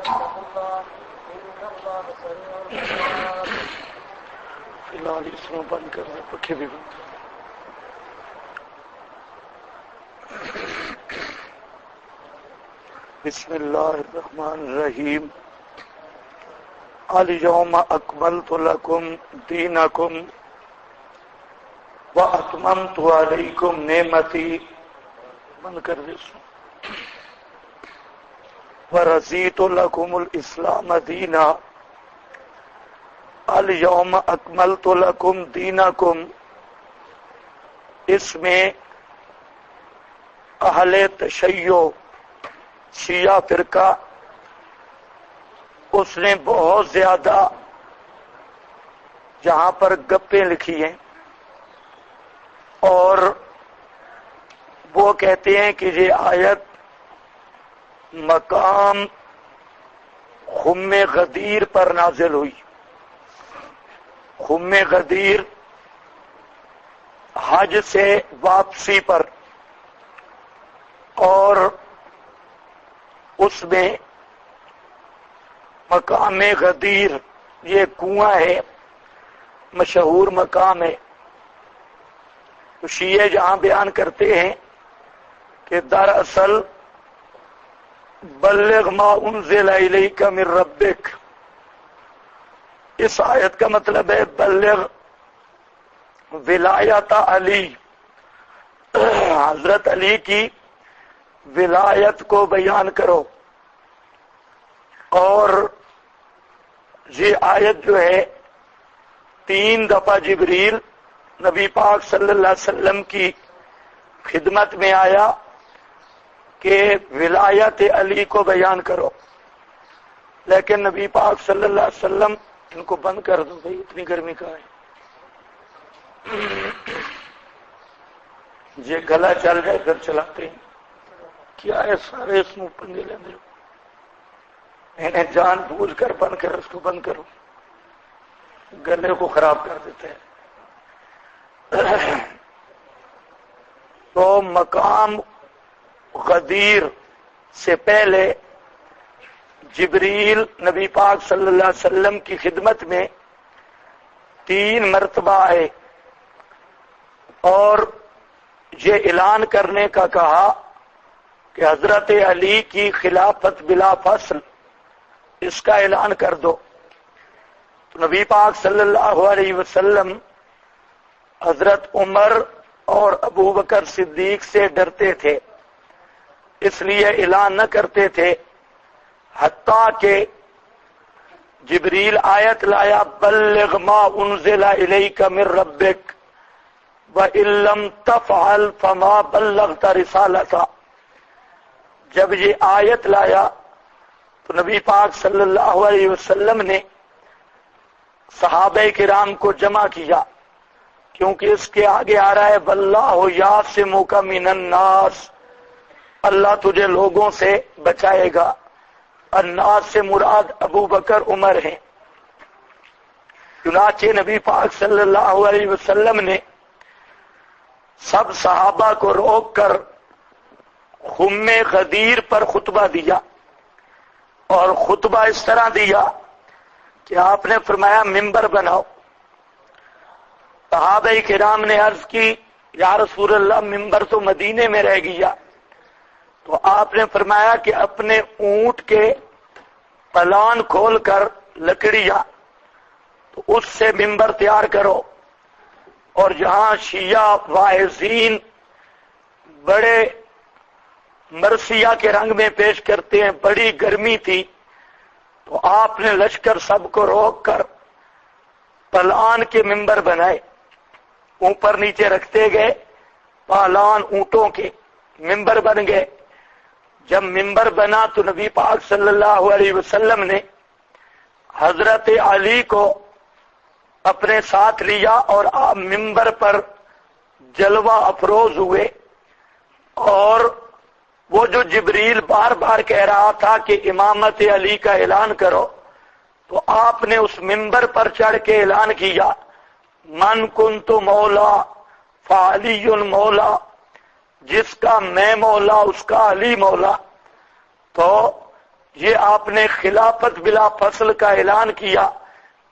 فی الحال اس میں بند کر دیں، پکھے بھی بند کر دیں۔ بسم اللہ الرحمن الرحیم۔ الیوم اکملت لکم دینکم واتممت علیکم نعمتی، بند کر دیں، ورضیت لکم الاسلام دینا۔ الیوم اکملت لکم دینکم، اس میں اہل تشیع شیعہ فرقہ اس نے بہت زیادہ جہاں پر گپیں لکھی ہیں، اور وہ کہتے ہیں کہ یہ آیت مقام خم غدیر پر نازل ہوئی۔ خم غدیر حج سے واپسی پر، اور اس میں مقام غدیر یہ کنواں ہے، مشہور مقام ہے۔ تو شیعہ جہاں بیان کرتے ہیں کہ دراصل بلغ ما انزل الیک من ربک، اس آیت کا مطلب ہے بلغ ولایت علی، حضرت علی کی ولایت کو بیان کرو۔ اور یہ آیت جو ہے 3 دفعہ جبریل نبی پاک صلی اللہ علیہ وسلم کی خدمت میں آیا کہ ولایت علی کو بیان کرو، لیکن نبی پاک صلی اللہ علیہ وسلم، ان کو بند کر دو بھائی، اتنی گرمی کا ہے، یہ گلا چل جائے پھر چلاتے ہیں، کیا ہے سارے اس میں پنگے لیندے ہو، انہیں جان بوجھ کر بند کر، اس کو بند کرو، گلے کو خراب کر دیتے ہیں۔ تو مقام غدیر سے پہلے جبریل نبی پاک صلی اللہ علیہ وسلم کی خدمت میں 3 مرتبہ آئے اور یہ اعلان کرنے کا کہا کہ حضرت علی کی خلافت بلا فصل، اس کا اعلان کر دو۔ تو نبی پاک صلی اللہ علیہ وسلم حضرت عمر اور ابو بکر صدیق سے ڈرتے تھے، اس لیے اعلان نہ کرتے تھے، حتیٰ کہ جبریل آیت لایا بلغ ما انزل الیک من ربک وَإِن لَّمْ تَفْعَلْ فَمَا بَلَّغْتَ رِسَالَتَهُ۔ جب یہ آیت لایا تو نبی پاک صلی اللہ علیہ وسلم نے صحابہ کرام کو جمع کیا، کیونکہ اس کے آگے آ رہا ہے وَاللَّهُ يَعْصِمُكَ مِنَ النَّاسِ، اللہ تجھے لوگوں سے بچائے گا۔ الناس سے مراد ابو بکر عمر ہیں۔ چنانچہ نبی پاک صلی اللہ علیہ وسلم نے سب صحابہ کو روک کر خم غدیر پر خطبہ دیا، اور خطبہ اس طرح دیا کہ آپ نے فرمایا منبر بناؤ۔ صحابہ کرام نے عرض کی یا رسول اللہ منبر تو مدینے میں رہ گیا، تو آپ نے فرمایا کہ اپنے اونٹ کے پلان کھول کر لکڑیاں تو اس سے منبر تیار کرو، اور جہاں شیعہ واعظین بڑے مرثیہ کے رنگ میں پیش کرتے ہیں، بڑی گرمی تھی، تو آپ نے لشکر سب کو روک کر پلان کے منبر بنائے، اوپر نیچے رکھتے گئے، پالان اونٹوں کے منبر بن گئے۔ جب منبر بنا تو نبی پاک صلی اللہ علیہ وسلم نے حضرت علی کو اپنے ساتھ لیا، اور آپ منبر پر جلوہ افروز ہوئے، اور وہ جو جبریل بار بار کہہ رہا تھا کہ امامت علی کا اعلان کرو، تو آپ نے اس منبر پر چڑھ کے اعلان کیا من کنت مولا فعلی مولا، جس کا میں مولا اس کا علی مولا۔ تو یہ آپ نے خلافت بلا فصل کا اعلان کیا،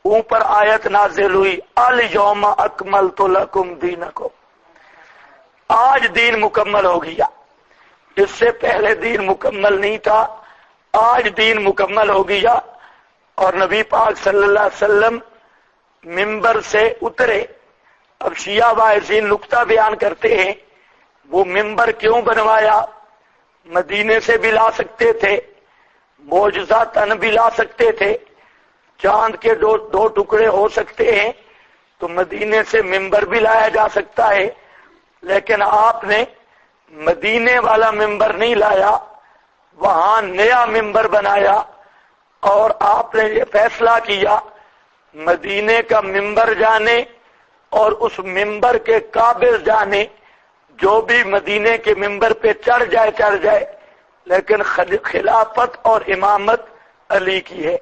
اوپر آیت نازل ہوئی الیوم اکملت لکم دینکم، آج دین مکمل ہو گیا، اس سے پہلے دین مکمل نہیں تھا، آج دین مکمل ہو گیا۔ اور نبی پاک صلی اللہ علیہ وسلم ممبر سے اترے۔ اب شیعہ باعثین نقطہ بیان کرتے ہیں، وہ ممبر کیوں بنوایا؟ مدینے سے بھی لا سکتے تھے، معجزہ تن بھی لا سکتے تھے، چاند کے دو ٹکڑے ہو سکتے ہیں، تو مدینے سے ممبر بھی لایا جا سکتا ہے، لیکن آپ نے مدینے والا ممبر نہیں لایا، وہاں نیا ممبر بنایا، اور آپ نے یہ فیصلہ کیا مدینے کا ممبر جانے اور اس ممبر کے قابل جانے، جو بھی مدینے کے ممبر پہ چڑھ جائے، لیکن خلافت اور امامت علی کی ہے،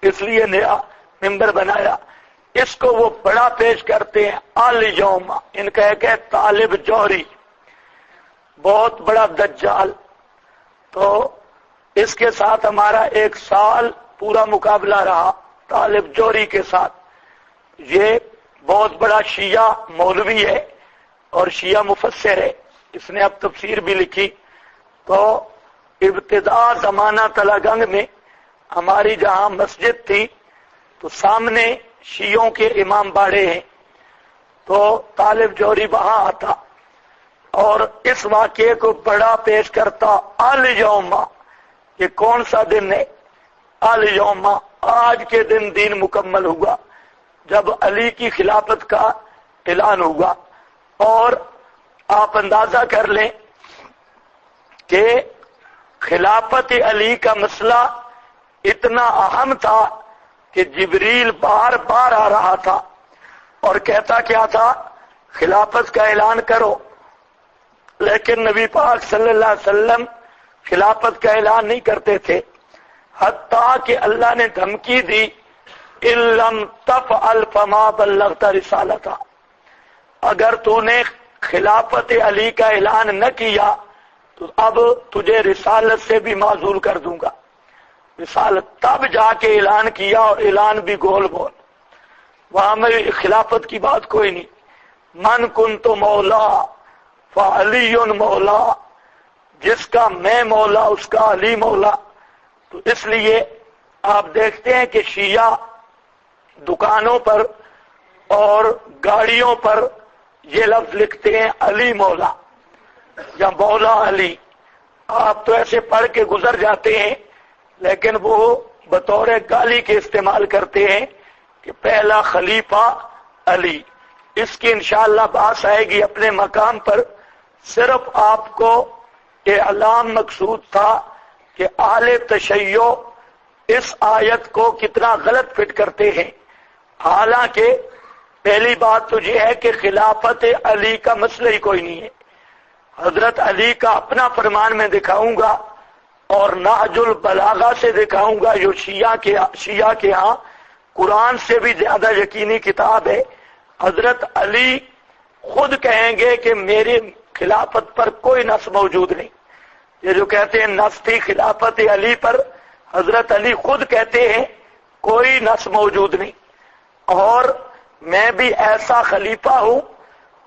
اس لیے نیا ممبر بنایا۔ اس کو وہ بڑا پیش کرتے ہیں الیوم، ان کا ایک ہے طالب جوہری، بہت بڑا دجال۔ تو اس کے ساتھ ہمارا 1 سال پورا مقابلہ رہا طالب جوہری کے ساتھ۔ یہ بہت بڑا شیعہ مولوی ہے اور شیعہ مفسر ہے، اس نے اب تفسیر بھی لکھی۔ تو ابتدا زمانہ تلاگنگ میں ہماری جہاں مسجد تھی تو سامنے شیعوں کے امام باڑے ہیں، تو طالب جوہری وہاں آتا اور اس واقعے کو بڑا پیش کرتا الیوم، یہ کون سا دن ہے؟ الیوم، آج کے دن دین مکمل ہوا، جب علی کی خلافت کا اعلان ہوا۔ اور آپ اندازہ کر لیں کہ خلافت علی کا مسئلہ اتنا اہم تھا کہ جبریل بار بار آ رہا تھا اور کہتا کیا تھا؟ خلافت کا اعلان کرو، لیکن نبی پاک صلی اللہ علیہ وسلم خلافت کا اعلان نہیں کرتے تھے، حتیٰ کہ اللہ نے دھمکی دی ان لم تفعل فما بلغت رسالتہ، اگر تو نے خلافت علی کا اعلان نہ کیا تو اب تجھے رسالت سے بھی معزول کر دوں گا۔ رسالت تب جا کے اعلان کیا، اور اعلان بھی گول گول، وہاں میں خلافت کی بات کوئی نہیں۔ من کنت مولا فعلی مولا، جس کا میں مولا اس کا علی مولا۔ تو اس لیے آپ دیکھتے ہیں کہ شیعہ دکانوں پر اور گاڑیوں پر یہ لفظ لکھتے ہیں علی مولا یا مولا علی۔ آپ تو ایسے پڑھ کے گزر جاتے ہیں، لیکن وہ بطور گالی کے استعمال کرتے ہیں کہ پہلا خلیفہ علی۔ اس کی انشاءاللہ بات آئے گی اپنے مقام پر۔ صرف آپ کو اعلام مقصود تھا کہ اہل تشیع اس آیت کو کتنا غلط فٹ کرتے ہیں، حالانکہ پہلی بات تو یہ ہے کہ خلافت علی کا مسئلہ ہی کوئی نہیں ہے۔ حضرت علی کا اپنا فرمان میں دکھاؤں گا اور نہج البلاغہ سے دکھاؤں گا، جو شیعہ کے ہاں قرآن سے بھی زیادہ یقینی کتاب ہے۔ حضرت علی خود کہیں گے کہ میری خلافت پر کوئی نص موجود نہیں۔ یہ جو کہتے ہیں نص تھی خلافت علی پر، حضرت علی خود کہتے ہیں کوئی نص موجود نہیں، اور میں بھی ایسا خلیفہ ہوں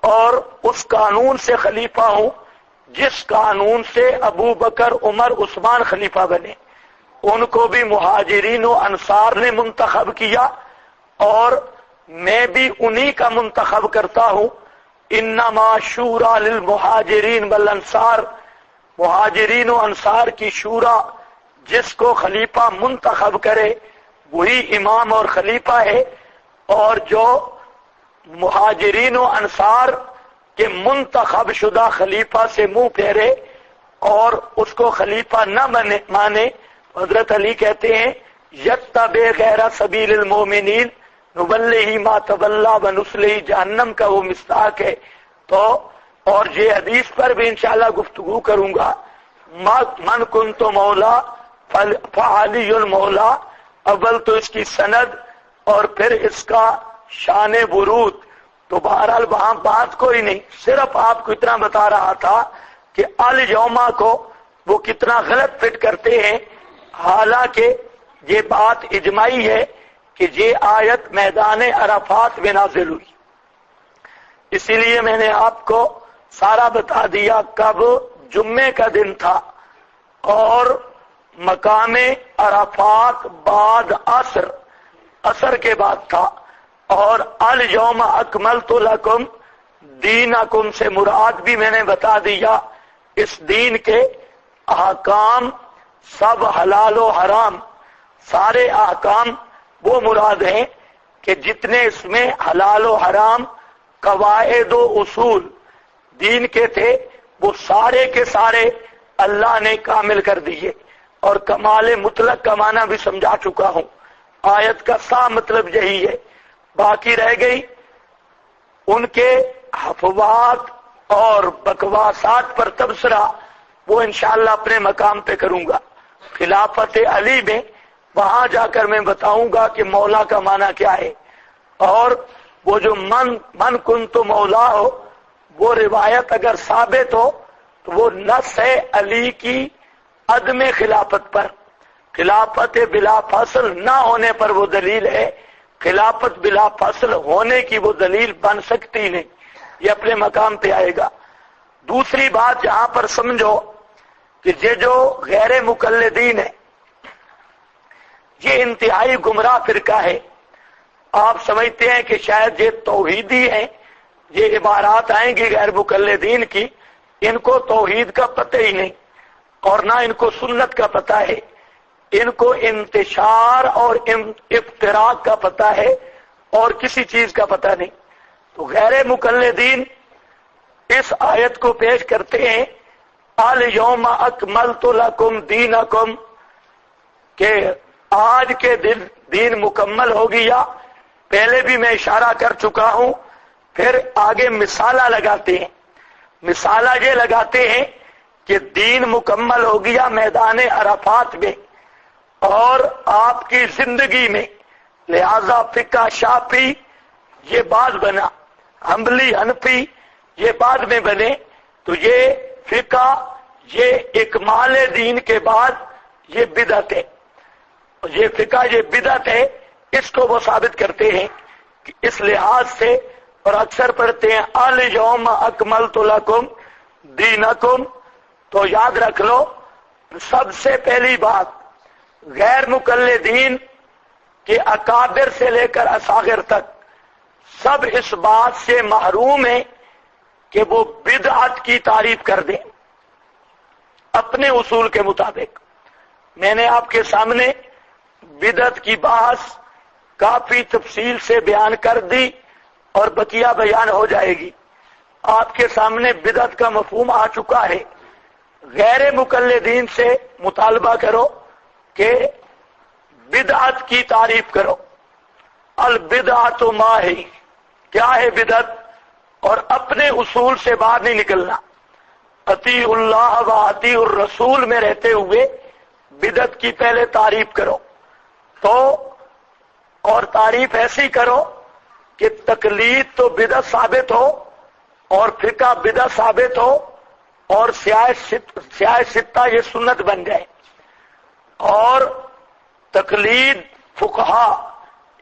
اور اس قانون سے خلیفہ ہوں جس قانون سے ابو بکر عمر عثمان خلیفہ بنے، ان کو بھی مہاجرین و انصار نے منتخب کیا اور میں بھی انہی کا منتخب کرتا ہوں۔ انما شورا للمہاجرین والانصار، مہاجرین و انصار کی شورا جس کو خلیفہ منتخب کرے وہی امام اور خلیفہ ہے، اور جو مہاجرین و انصار کے منتخب شدہ خلیفہ سے منہ پھیرے اور اس کو خلیفہ نہ مانے، حضرت علی کہتے ہیں یتبع غیر سبیل المومنین نولہ ما تولی ونصلہ جہنم کا وہ مصداق ہے۔ تو اور یہ حدیث پر بھی انشاءاللہ گفتگو کروں گا۔ من کنت مولا فعلی مولا، اول تو اس کی سند اور پھر اس کا شان ورود، تو بہرحال وہاں بات کوئی نہیں، صرف آپ کو اتنا بتا رہا تھا کہ الیوم کو وہ کتنا غلط فٹ کرتے ہیں حالانکہ یہ بات اجماعی ہے کہ یہ آیت میدان عرفات میں نازل ہوئی، اسی لیے میں نے آپ کو سارا بتا دیا کب جمعے کا دن تھا اور مقام عرفات بعد عصر کے بعد تھا، اور الیوم اکملت لکم دینکم سے مراد بھی میں نے بتا دیا، اس دین کے احکام سب حلال و حرام، سارے احکام وہ مراد ہیں کہ جتنے اس میں حلال و حرام قواعد و اصول دین کے تھے وہ سارے کے سارے اللہ نے کامل کر دیے، اور کمال مطلق کا معنی بھی سمجھا چکا ہوں، آیت کا صاف مطلب یہی ہے۔ باقی رہ گئی ان کے حفوات اور بکواسات پر تبصرہ، وہ انشاءاللہ اپنے مقام پہ کروں گا خلافت علی میں، وہاں جا کر میں بتاؤں گا کہ مولا کا معنی کیا ہے، اور وہ جو من کنت مولا ہو وہ روایت اگر ثابت ہو تو وہ نص ہے علی کی عدم خلافت پر، خلافت بلا فصل نہ ہونے پر وہ دلیل ہے، خلافت بلا فصل ہونے کی وہ دلیل بن سکتی نہیں، یہ اپنے مقام پہ آئے گا۔ دوسری بات یہاں پر سمجھو کہ یہ جو غیر مقلدین ہے یہ انتہائی گمراہ فرقہ ہے۔ آپ سمجھتے ہیں کہ شاید یہ توحیدی ہیں، یہ عبارات آئیں گی غیر مقلدین کی، ان کو توحید کا پتہ ہی نہیں اور نہ ان کو سنت کا پتہ ہے، ان کو انتشار اور افتراق کا پتہ ہے اور کسی چیز کا پتہ نہیں۔ تو غیر مقلدین اس آیت کو پیش کرتے ہیں الیوم اکملت لکم دینکم، کہ آج کے دین مکمل ہو گیا۔ پہلے بھی میں اشارہ کر چکا ہوں، پھر آگے مثالہ لگاتے ہیں، مثالہ یہ لگاتے ہیں کہ دین مکمل ہو گیا میدان عرفات میں اور آپ کی زندگی میں، لہذا فقہ شافعی یہ بات بنا، حنبلی حنفی یہ بعد میں بنے، تو یہ فقہ یہ اکمال دین کے بعد یہ بدعت ہے، یہ فقہ یہ بدعت ہے، اس کو وہ ثابت کرتے ہیں کہ اس لحاظ سے، اور اکثر پڑھتے ہیں الیوم اکملت لکم دینکم، تو یاد رکھ لو سب سے پہلی بات غیر مقلدین کے اکابر سے لے کر اصاغر تک سب اس بات سے محروم ہیں کہ وہ بدعت کی تعریف کر دیں اپنے اصول کے مطابق۔ میں نے آپ کے سامنے بدعت کی بحث کافی تفصیل سے بیان کر دی اور بقیہ بیان ہو جائے گی۔ آپ کے سامنے بدعت کا مفہوم آ چکا ہے۔ غیر مقلدین سے مطالبہ کرو کہ بدعت کی تعریف کرو، البدعۃ ما ہی، کیا ہے بدعت، اور اپنے اصول سے باہر نہیں نکلنا، اطیع اللہ و اطیع الرسول میں رہتے ہوئے بدعت کی پہلے تعریف کرو، تو اور تعریف ایسی کرو کہ تقلید تو بدعت ثابت ہو اور فقہ بدعت ثابت ہو اور سیاہ ستہ یہ سنت بن جائے، اور تقلید فقہا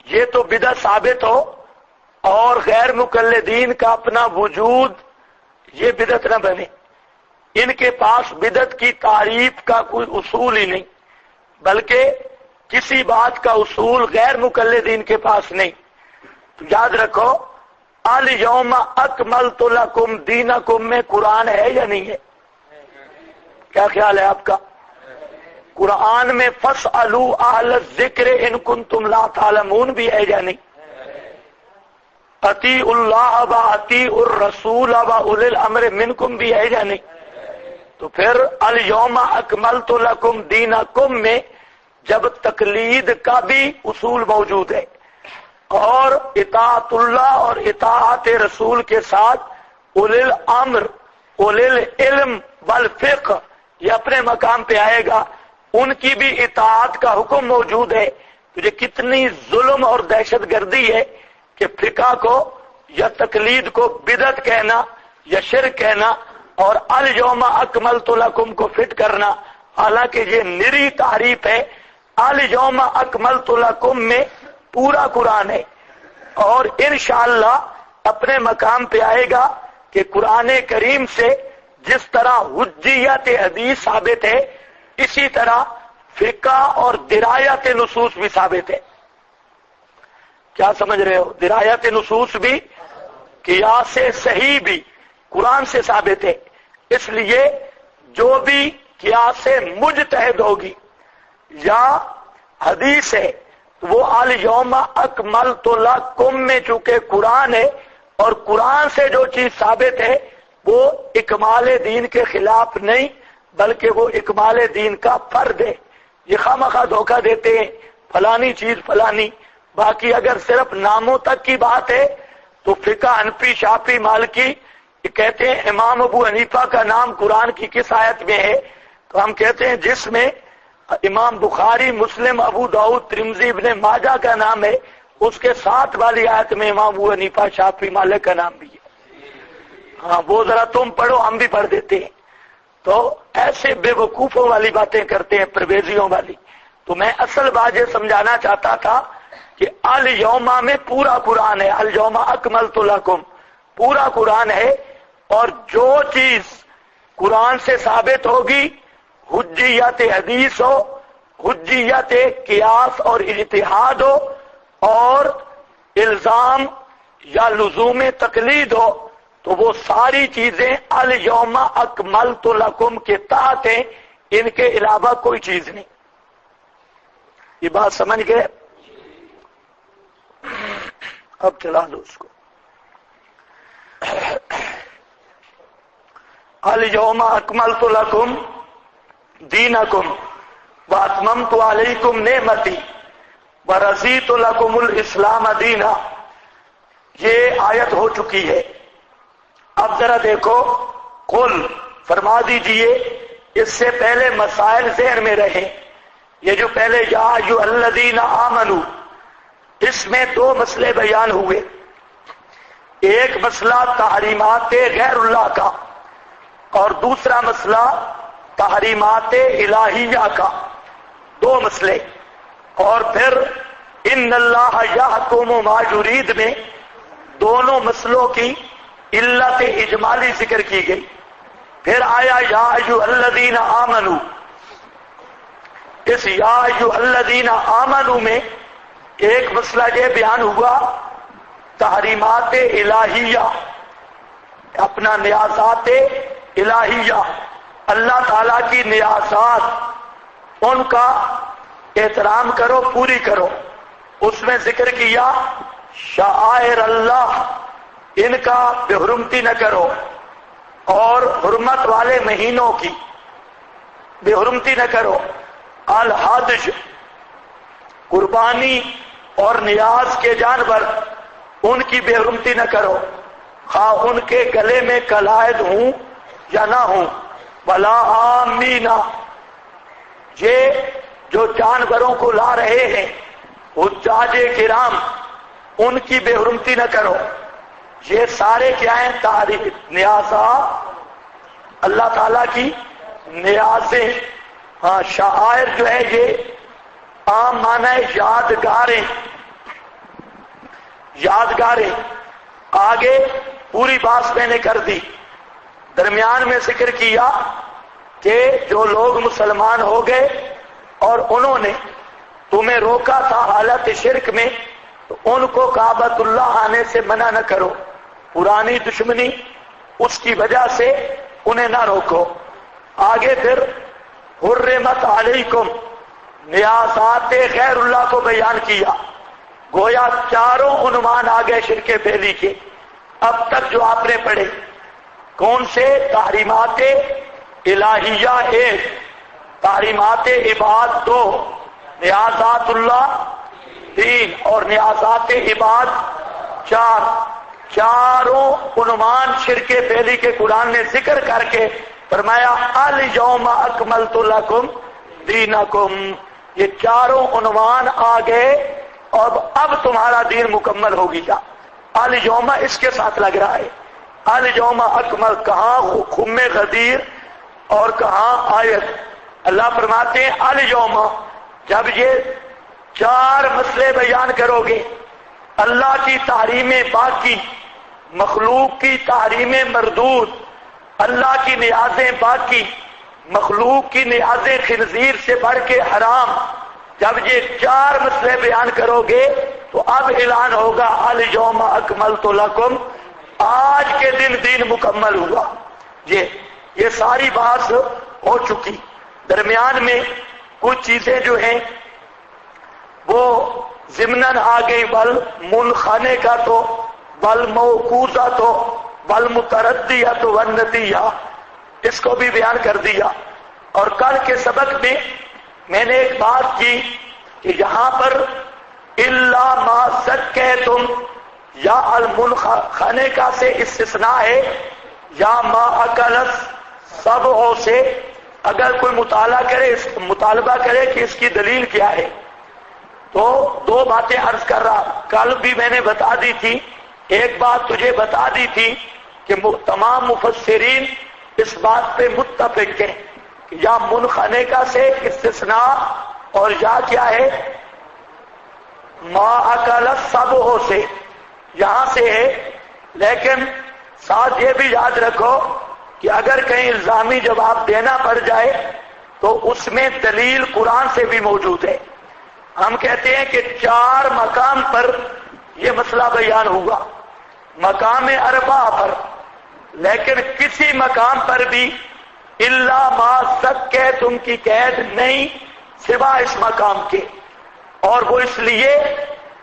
یہ تو بدعت ثابت ہو اور غیر مقلدین کا اپنا وجود یہ بدعت نہ بنے۔ ان کے پاس بدعت کی تعریف کا کوئی اصول ہی نہیں، بلکہ کسی بات کا اصول غیر مقلدین کے پاس نہیں۔ تو یاد رکھو الیوم اکملت لکم دینکم میں قرآن ہے یا نہیں ہے؟ کیا خیال ہے آپ کا؟ قرآن میں فاسألوا اہل الذکر ان کنتم لا تعلمون بھی ہے یا نہیں؟ اطیعوا اللہ و اطیعوا الرسول و اولی الامر منکم بھی ہے یا نہیں؟ تو پھر الیوم اکملت لکم دینکم میں جب تقلید کا بھی اصول موجود ہے اور اطاعت اللہ اور اطاعت رسول کے ساتھ اولی الامر اولی العلم والفقہ یہ اپنے مقام پہ آئے گا، ان کی بھی اطاعت کا حکم موجود ہے۔ تو یہ کتنی ظلم اور دہشت گردی ہے کہ فقہ کو یا تقلید کو بدعت کہنا یا شرک کہنا اور الیوم اکملت لکم کو فٹ کرنا حالانکہ یہ نری تعریف ہے. الیوم اکملت لکم میں پورا قرآن ہے، اور انشاءاللہ اپنے مقام پہ آئے گا کہ قرآن کریم سے جس طرح حجیت حدیث ثابت ہے، اسی طرح فقہ اور درایت نصوص بھی ثابت ہے. کیا سمجھ رہے ہو؟ درایت نصوص بھی، قیاس صحیح بھی قرآن سے ثابت ہے. اس لیے جو بھی قیاس مجتہد ہوگی یا حدیث ہے وہ الیوم اکملت لکم میں چونکہ قرآن ہے، اور قرآن سے جو چیز ثابت ہے وہ اکمال دین کے خلاف نہیں بلکہ وہ اکمال دین کا فرد ہے. یہ خواہ دھوکہ دیتے ہیں فلانی چیز فلانی، باقی اگر صرف ناموں تک کی بات ہے تو فقہ حنفی شافعی مالکی کہتے ہیں امام ابو حنیفہ کا نام قرآن کی کس آیت میں ہے؟ تو ہم کہتے ہیں جس میں امام بخاری مسلم ابو داؤد ترمذی ابن ماجہ کا نام ہے اس کے ساتھ والی آیت میں امام ابو حنیفہ شافعی مالک کا نام بھی ہے. ہاں وہ ذرا تم پڑھو ہم بھی پڑھ دیتے ہیں. تو ایسے بے وقوفوں والی باتیں کرتے ہیں، پرویزیوں والی. تو میں اصل بات یہ سمجھانا چاہتا تھا کہ الیوم میں پورا قرآن ہے، الیوم اکملت لکم پورا قرآن ہے، اور جو چیز قرآن سے ثابت ہوگی، حجیت حدیث ہو، حجیت قیاس اور اجتہاد ہو، اور الزام یا لزوم تقلید ہو، تو وہ ساری چیزیں الیوم اکملت لکم کے تحت ہیں، ان کے علاوہ کوئی چیز نہیں. یہ بات سمجھ گئے؟ اب چلا دو اس کو. الیوم اکملت لکم دینکم واتممت علیکم نعمتی ورضیت لکم الاسلام دینا. یہ آیت ہو چکی ہے. اب ذرا دیکھو، قل فرما دیجئے. اس سے پہلے مسائل ذہن میں رہے. یہ جو پہلے یا ایھا الذین آمنو، اس میں دو مسئلے بیان ہوئے. ایک مسئلہ تحریمات غیر اللہ کا، اور دوسرا مسئلہ تحریمات الہیہ کا. دو مسئلے. اور پھر ان اللہ یحکم ما یرید میں دونوں مسئلوں کی علت اجمالی ذکر کی گئی. پھر آیا یا ایھا الذین آمنو. اس یا ایھا الذین آمنو میں ایک مسئلہ یہ بیان ہوا تحریمات الہیہ، اپنا نیازات الہیہ، اللہ تعالیٰ کی نیازات، ان کا احترام کرو، پوری کرو. اس میں ذکر کیا شعائر اللہ، ان کا بے حرمتی نہ کرو، اور حرمت والے مہینوں کی بے حرمتی نہ کرو. الحج، قربانی اور نیاز کے جانور، ان کی بے حرمتی نہ کرو، خواہ ان کے گلے میں قلائد ہوں یا نہ ہوں. ولا آمینا، یہ جو جانوروں کو لا رہے ہیں حجاج کرام، ان کی بے حرمتی نہ کرو. یہ سارے کیا ہیں؟ نیازات، اللہ تعالیٰ کی نیازیں. ہاں، شعائر جو ہے یہ عام معنی ہے یادگاریں. یادگاریں آگے پوری بات میں نے کر دی. درمیان میں ذکر کیا کہ جو لوگ مسلمان ہو گئے اور انہوں نے تمہیں روکا تھا حالت شرک میں، تو ان کو کعبۃ اللہ آنے سے منع نہ کرو. پرانی دشمنی، اس کی وجہ سے انہیں نہ روکو. آگے پھر حرمت علیکم، نیازات غیر اللہ کو بیان کیا. گویا چاروں عنوان آگے شرک پہلی کے اب تک جو آپ نے پڑھے. کون سے؟ تحریمات الہیہ ایک، تحریمات عباد دو، نیازات اللہ تین، اور نیازات عباد چار. چاروں عنوان شرک پہلی کے قرآن نے ذکر کر کے فرمایا الیوم اکملت لکم دینکم. یہ چاروں عنوان آ گئے اور اب تمہارا دین مکمل ہو گیا. الیوم اس کے ساتھ لگ رہا ہے. الیوم اکمل کہاں خم غدیر اور کہاں آیت. اللہ فرماتے ہیں الیوم، جب یہ 4 مسئلے بیان کرو گے، اللہ کی تحریمیں باقی، مخلوق کی تحریمیں مردود، اللہ کی نیازیں باقی، مخلوق کی نیازیں خنزیر سے بڑھ کے حرام، جب یہ 4 مسئلے بیان کرو گے تو اب اعلان ہوگا الیوم اکملت لکم، آج کے دن دین مکمل ہوا۔ یہ ساری بات ہو چکی، درمیان میں کچھ چیزیں جو ہیں وہ ضمناً آ گئی، بل منخانے کا تو، بل موقوزہ تو، بل متردیہ تو ونتیہ، اس کو بھی بیان کر دیا۔ اور کل کے سبق میں نے ایک بات کی کہ یہاں پر الا ما سکیتم یا المنخانے کا سے استثناء ہے، یا ما اکلت سبع سے، اگر کوئی مطالبہ کرے کہ اس کی دلیل کیا ہے تو 2 باتیں عرض کر رہا۔ کل بھی میں نے بتا دی تھی، ایک بات تجھے بتا دی تھی کہ تمام مفسرین اس بات پہ متفق ہیں کہ یا منخانے کا سے استثناء اور یا کیا ہے ما اکلت سبع سے، یہاں سے ہے۔ لیکن ساتھ یہ بھی یاد رکھو کہ اگر کہیں الزامی جواب دینا پڑ جائے تو اس میں دلیل قرآن سے بھی موجود ہے۔ ہم کہتے ہیں کہ 4 مقام پر یہ مسئلہ بیان ہوا، مقام 4 پر، لیکن کسی مقام پر بھی الا ما سکیتم کی قید نہیں سوا اس مقام کے، اور وہ اس لیے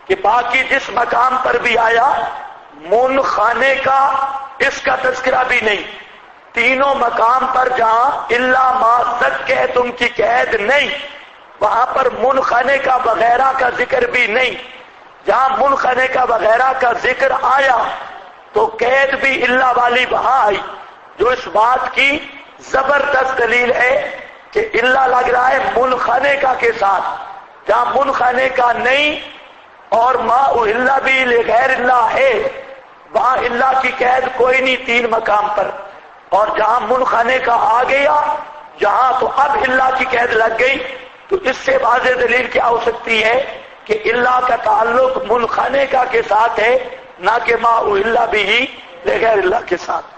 کہ باقی جس مقام پر بھی آیا منخانے کا اس کا تذکرہ بھی نہیں، تینوں مقام پر جہاں الا ما سکیتم کی قید نہیں وہاں پر منخانے کا وغیرہ کا ذکر بھی نہیں، جہاں منخانے کا وغیرہ کا ذکر آیا تو قید بھی الا والی وہاں آئی، جو اس بات کی زبردست دلیل ہے کہ الا لگ رہا ہے منخانے کا کے ساتھ، جہاں منخانے کا نہیں اور ما الا بھی لغیر اللہ ہے وہاں اللہ کی قید کوئی نہیں 3 مقام پر، اور جہاں منخانے کا آ گیا جہاں تو اب اللہ کی قید لگ گئی، تو اس سے واضح دلیل کیا ہو سکتی ہے کہ اللہ کا تعلق منخانے کا کے ساتھ ہے، نہ کہ ما الا بھی لغیر اللہ کے ساتھ۔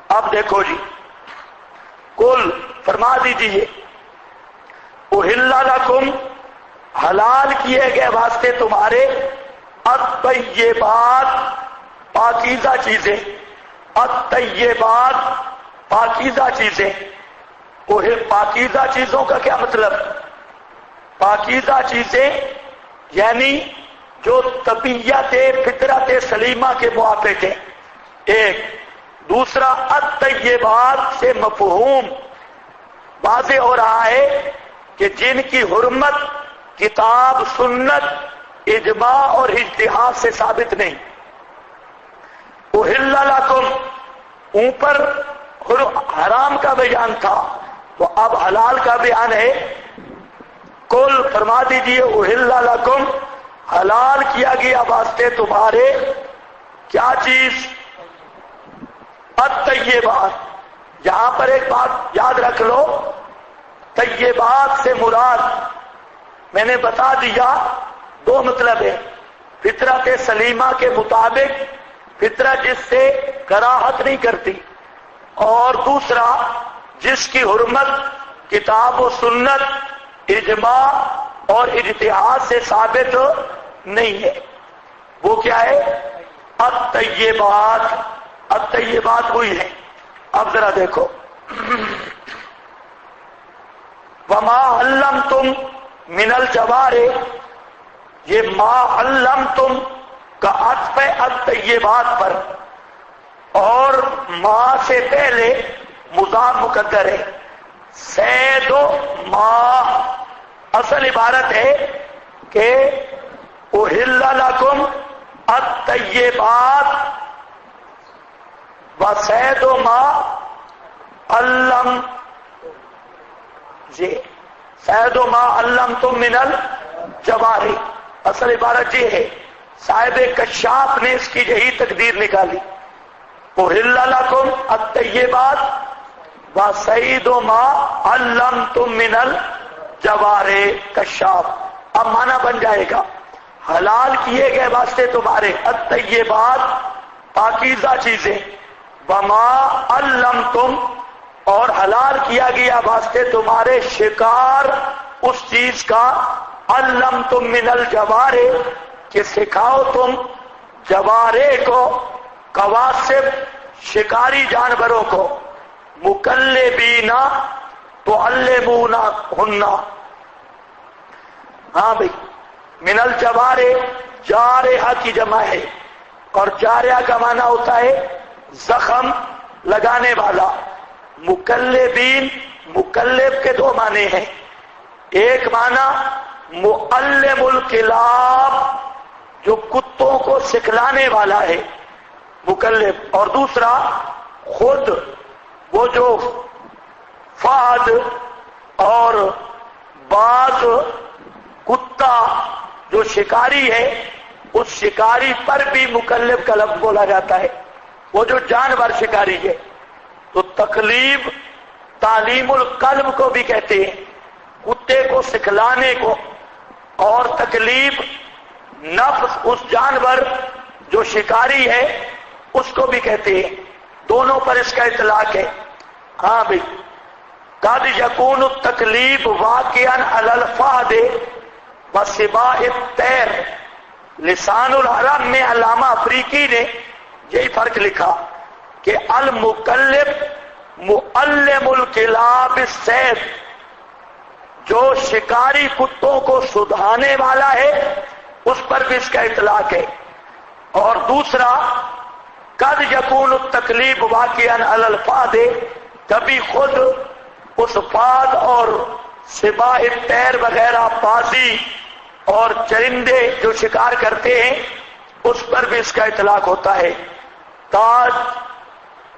اب دیکھو جی، کل فرما دیجیے احل لکم، حلال کیے گئے واسطے تمہارے، الطیبات پاکیزہ چیزیں، الطیبات پاکیزہ چیزیں۔ پاکیزہ چیزوں کا کیا مطلب؟ پاکیزہ چیزیں یعنی جو طبیعت فطرت سلیمہ کے موافق ہے، ایک۔ دوسرا الطیبات سے مفہوم واضح ہو رہا ہے کہ جن کی حرمت کتاب، سنت، اجماع اور اجتہاد سے ثابت نہیں۔ احل لکم، اوپر حرام کا بیان تھا تو اب حلال کا بیان ہے۔ کل فرما دیجئے احل لکم، حلال کیا گیا واسطے تمہارے کیا چیز؟ الطیبات۔ یہاں پر ایک بات یاد رکھ لو، طیبات سے مراد میں نے بتا دیا 2 مطلب ہے، فطرت سلیمہ کے مطابق، فطرت جس سے کراہت نہیں کرتی، اور دوسرا جس کی حرمت کتاب و سنت، اجماع اور اجتہاد سے ثابت نہیں ہے، وہ کیا ہے؟ الطیبات۔ الطیبات وہی ہے۔ اب ذرا دیکھو، وما علمتم من الجوارح، یہ ما علمتم کا عطف ہے الطیبات پر، اور ما سے پہلے مضاف مقدر ہے۔ صید و ما اصل عبارت ہے کہ احل لکم الطیبات و صید و ما علم، جی صید و ما علمتم من الجوارح، اصل عبارت یہ ہے۔ صاحب کشاف نے اس کی یہی تقدیر نکالی، احل لکم الطیبات وَصَيْدُ مَا عَلَّمْتُم مِّنَ الْجَوَارِحِ کشاف. اب معنی بن جائے گا حلال کیے گئے واسطے تمہارے الطیبات پاکیزہ چیزیں، وما علمتم اور حلال کیا گیا واسطے تمہارے شکار اس چیز کا، علمتم من الجوارح کہ سکھاؤ تم جوارح کو، قواسب شکاری جانوروں کو، مکلبین تعلمونہن. ہاں بھئی من الجوارح جارحہ کی جمع ہے، اور جارحہ کا معنی ہوتا ہے زخم لگانے والا. مکلبین، مکلب کے دو معنی ہیں، ایک معنی معلم الکلاب جو کتوں کو سکھلانے والا ہے مکلب، اور دوسرا خود وہ جو فہد اور باز کتا جو شکاری ہے اس شکاری پر بھی مکلب کا لفظ بولا جاتا ہے، وہ جو جانور شکاری ہے. تو تکلیب تعلیم القلب کو بھی کہتے ہیں، کتے کو سکھلانے کو، اور تکلیب نفس اس جانور جو شکاری ہے اس کو بھی کہتے ہیں. دونوں پر اس کا اطلاق ہے. ہاں بھئی قد یکون التکلیب واقعا علی الفہد وسباع الطیر. لسان العرب میں علامہ افریقی نے یہی فرق لکھا کہ المکلب معلم الکلاب الصید، جو شکاری کتوں کو سدھانے والا ہے اس پر بھی اس کا اطلاق ہے. اور دوسرا قد یکون التکلیب واقعا علی الفہد، کبھی خود اس فاد اور سباع الطیر وغیرہ بازی اور چرندے جو شکار کرتے ہیں اس پر بھی اس کا اطلاق ہوتا ہے. تاج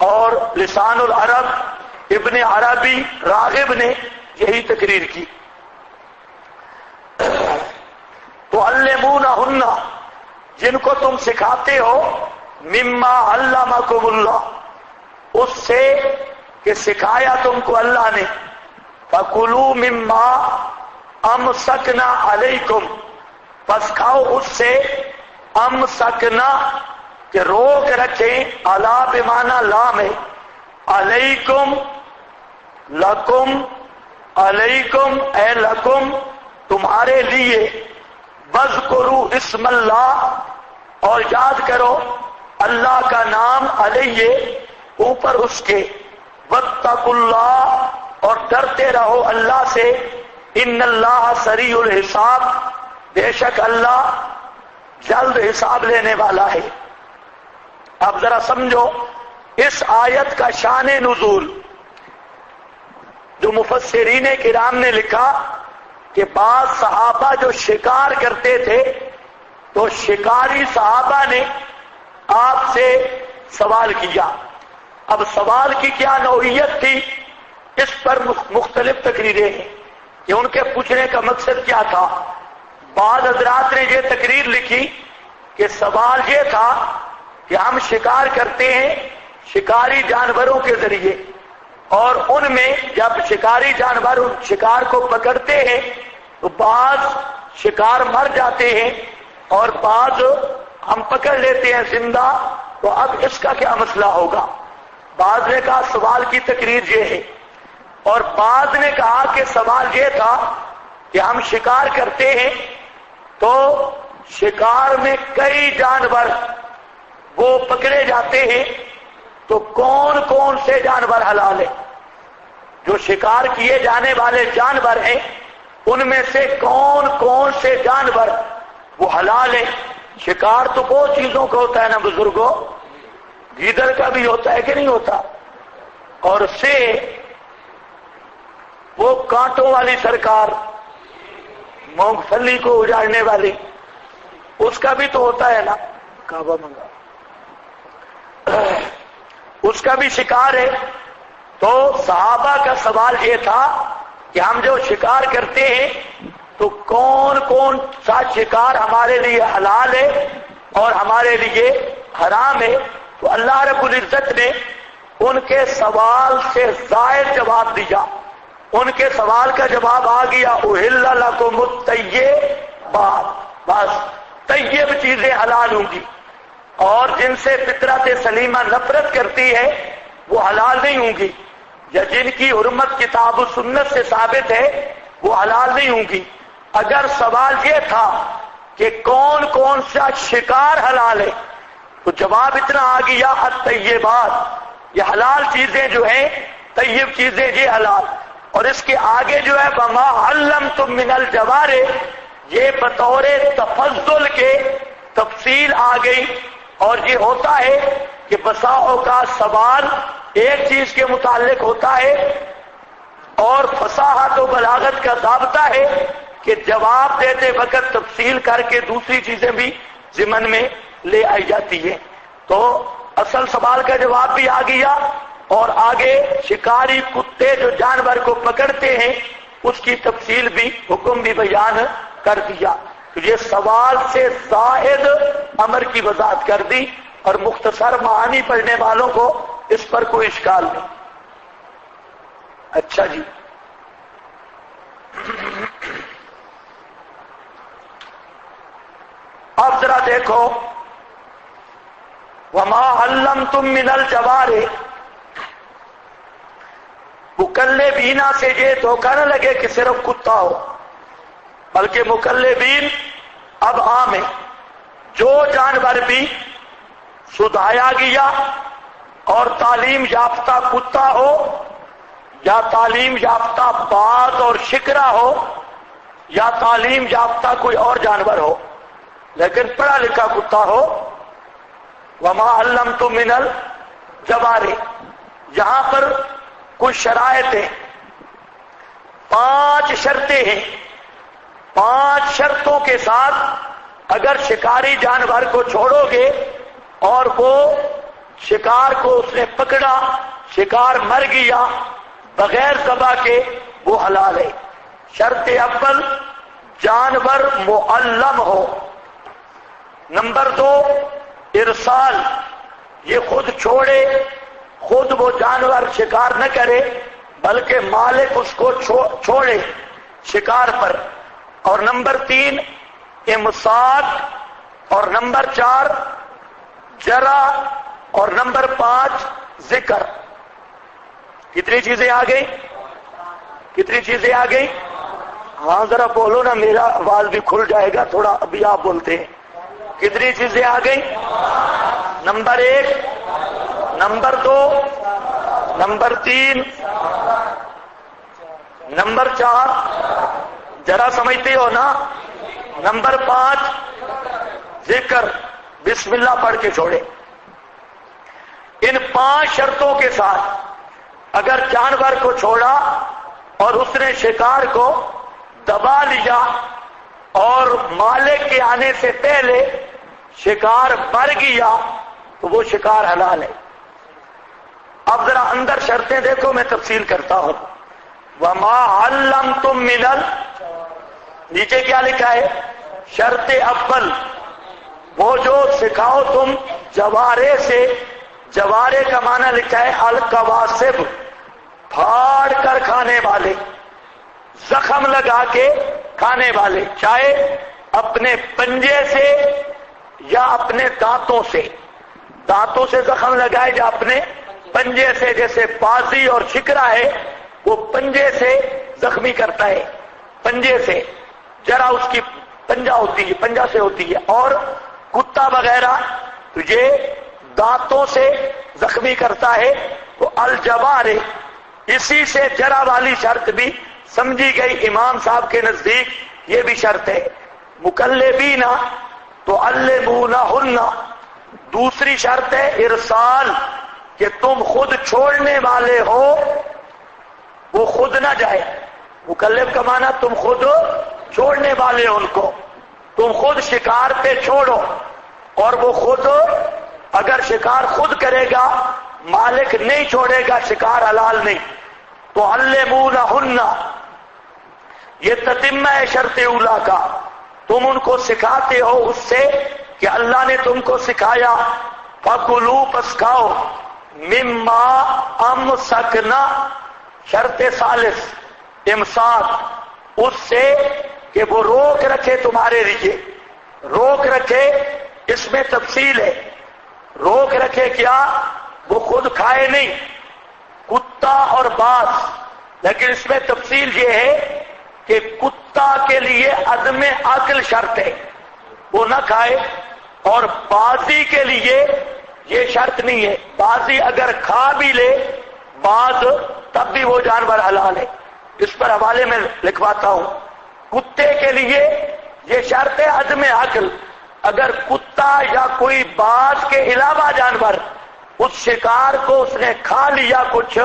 اور لسان العرب ابن عربی راغب نے یہی تقریر کی. تو علمونہن جن کو تم سکھاتے ہو، مما علمکم اللہ اس سے کہ سکھایا تم کو اللہ نے، فکلوا مما امسکنا علیکم پس کھاؤ اس سے، امسکنا کہ روک رکھیں، علا بمعنی لام ہے، علیکم لکم، علیکم اے لکم تمہارے لیے، وذکروا اسم اللہ اور یاد کرو اللہ کا نام، علیہ اوپر اس کے، واتقوا اللہ اور ڈرتے رہو اللہ سے، ان اللہ سریع الحساب بے شک اللہ جلد حساب لینے والا ہے. اب ذرا سمجھو اس آیت کا شان نزول. جو مفسرین کرام نے لکھا کہ بعض صحابہ جو شکار کرتے تھے تو شکاری صحابہ نے آپ سے سوال کیا. اب سوال کی کیا نوعیت تھی اس پر مختلف تقریریں ہیں کہ ان کے پوچھنے کا مقصد کیا تھا. بعض حضرات نے یہ تقریر لکھی کہ سوال یہ تھا کہ ہم شکار کرتے ہیں شکاری جانوروں کے ذریعے، اور ان میں جب شکاری جانور شکار کو پکڑتے ہیں تو بعض شکار مر جاتے ہیں اور بعض ہم پکڑ لیتے ہیں زندہ، تو اب اس کا کیا مسئلہ ہوگا. بعض نے کہا سوال کی تقریر یہ ہے، اور بعض نے کہا کہ سوال یہ تھا کہ ہم شکار کرتے ہیں تو شکار میں کئی جانور وہ پکڑے جاتے ہیں، تو کون کون سے جانور حلال ہیں؟ جو شکار کیے جانے والے جانور ہیں ان میں سے کون کون سے جانور وہ حلال ہیں؟ شکار تو بہت چیزوں کا ہوتا ہے نا بزرگوں، گیدڑ کا بھی ہوتا ہے کہ نہیں ہوتا، اور سے وہ کانٹوں والی سرکار مونگ پھلی کو اجاڑنے والی اس کا بھی تو ہوتا ہے نا، کعبہ منگا اس کا بھی شکار ہے. تو صحابہ کا سوال یہ تھا کہ ہم جو شکار کرتے ہیں تو کون کون سا شکار ہمارے لیے حلال ہے اور ہمارے لیے حرام ہے. تو اللہ رب العزت نے ان کے سوال سے زائد جواب دیا. ان کے سوال کا جواب آ گیا احل لکم الطیبات، بس طیب چیزیں حلال ہوں گی، اور جن سے فطرت سلیمہ نفرت کرتی ہے وہ حلال نہیں ہوں گی، یا جن کی حرمت کتاب و سنت سے ثابت ہے وہ حلال نہیں ہوں گی. اگر سوال یہ تھا کہ کون کون سا شکار حلال ہے تو جواب اتنا آ گیا الطیبات، یہ حلال چیزیں جو ہیں، طیب چیزیں یہ حلال. اور اس کے آگے جو ہے وما علمتم من الجوارح، یہ بطور تفضل کے تفصیل آ گئی. اور یہ ہوتا ہے کہ بساؤں کا سوال ایک چیز کے متعلق ہوتا ہے، اور فصاحت و بلاغت کا ضابطہ ہے کہ جواب دیتے وقت تفصیل کر کے دوسری چیزیں بھی ضمن میں لے آئی جاتی ہیں. تو اصل سوال کا جواب بھی آ گیا، اور آگے شکاری کتے جو جانور کو پکڑتے ہیں اس کی تفصیل بھی، حکم بھی بیان کر دیا. تو یہ سوال سے زائد امر کی وضاحت کر دی، اور مختصر معانی پڑھنے والوں کو اس پر کوئی اشکال نہیں. اچھا جی، اب ذرا دیکھو وما علمتم من الجوارح، مکلبین سے یہ دھوکہ نہ لگے کہ صرف کتا ہو، بلکہ مکلبین اب عام ہے، جو جانور بھی سدھایا گیا اور تعلیم یافتہ کتا ہو یا تعلیم یافتہ باز اور شکرا ہو یا تعلیم یافتہ کوئی اور جانور ہو، لیکن پڑھا لکھا کتا ہو. وما علمتم من الجوارح، یہاں پر کچھ شرائط ہیں، 5 شرطیں ہیں. 5 شرطوں کے ساتھ اگر شکاری جانور کو چھوڑو گے اور وہ شکار کو اس نے پکڑا، شکار مر گیا بغیر ذبح کے، وہ حلال ہے. شرط اول جانور معلم ہو. نمبر 2 ارسال، یہ خود چھوڑے، خود وہ جانور شکار نہ کرے بلکہ مالک اس کو چھوڑے شکار پر. اور نمبر 3 امساک، اور نمبر 4 جرا، اور نمبر 5 ذکر. کتنی چیزیں آ گئی؟ کتنی چیزیں آ گئی؟ ہاں ذرا بولو نا، میرا آواز بھی کھل جائے گا تھوڑا، ابھی آپ بولتے ہیں. کتنی چیزیں آ گئی؟ نمبر 1، نمبر 2، نمبر 3، نمبر 4 ذرا سمجھتے ہو نا، نمبر 5 ذکر، بسم اللہ پڑھ کے چھوڑے. ان 5 شرطوں کے ساتھ اگر جانور کو چھوڑا اور اس نے شکار کو دبا لیا اور مالک کے آنے سے پہلے شکار مر گیا تو وہ شکار حلال ہے. اب ذرا اندر شرطیں دیکھو، میں تفصیل کرتا ہوں. وما علمتم من نیچے کیا لکھا ہے؟ شرط اول وہ جو سکھاؤ تم جوارے سے، جوارے کا معنی لکھا ہے القواسب، پھاڑ کر کھانے والے، زخم لگا کے کھانے والے، چاہے اپنے پنجے سے یا اپنے دانتوں سے. دانتوں سے زخم لگائے یا اپنے پنجے سے، جیسے بازی اور شکرا ہے وہ پنجے سے زخمی کرتا ہے، پنجے سے، جرا اس کی پنجہ ہوتی ہے، پنجہ سے ہوتی ہے. اور کتا وغیرہ تو یہ دانتوں سے زخمی کرتا ہے. تو الجوارح، اسی سے جرا والی شرط بھی سمجھی گئی امام صاحب کے نزدیک، یہ بھی شرط ہے. مکلبین تو علمونہن، دوسری شرط ہے ارسال، کہ تم خود چھوڑنے والے ہو، وہ خود نہ جائے. مکلب کا معنی تم خود چھوڑنے والے ہو، ان کو تم خود شکار پہ چھوڑو، اور وہ خود اگر شکار خود کرے گا مالک نہیں چھوڑے گا، شکار حلال نہیں. تو علمونہن، یہ تتمہ ہے شرط اولا کا، تم ان کو سکھاتے ہو اس سے کہ اللہ نے تم کو سکھایا. فکلوا، پس کھاؤ، مما امسکنا، شرط ثالث امساک، اس سے کہ وہ روک رکھے تمہارے لیے. روک رکھے اس میں تفصیل ہے. روک رکھے کیا؟ وہ خود کھائے نہیں، کتا اور باز. لیکن اس میں تفصیل یہ ہے کہ کتا کے لیے عدم عقل شرط ہے، وہ نہ کھائے، اور بازی کے لیے یہ شرط نہیں ہے. بازی اگر کھا بھی لے باز تب بھی وہ جانور حلال ہے. اس پر حوالے میں لکھواتا ہوں. کتے کے لیے یہ شرط ہے عدم عقل. اگر کتا یا کوئی باز کے علاوہ جانور اس شکار کو اس نے کھا لیا کچھ،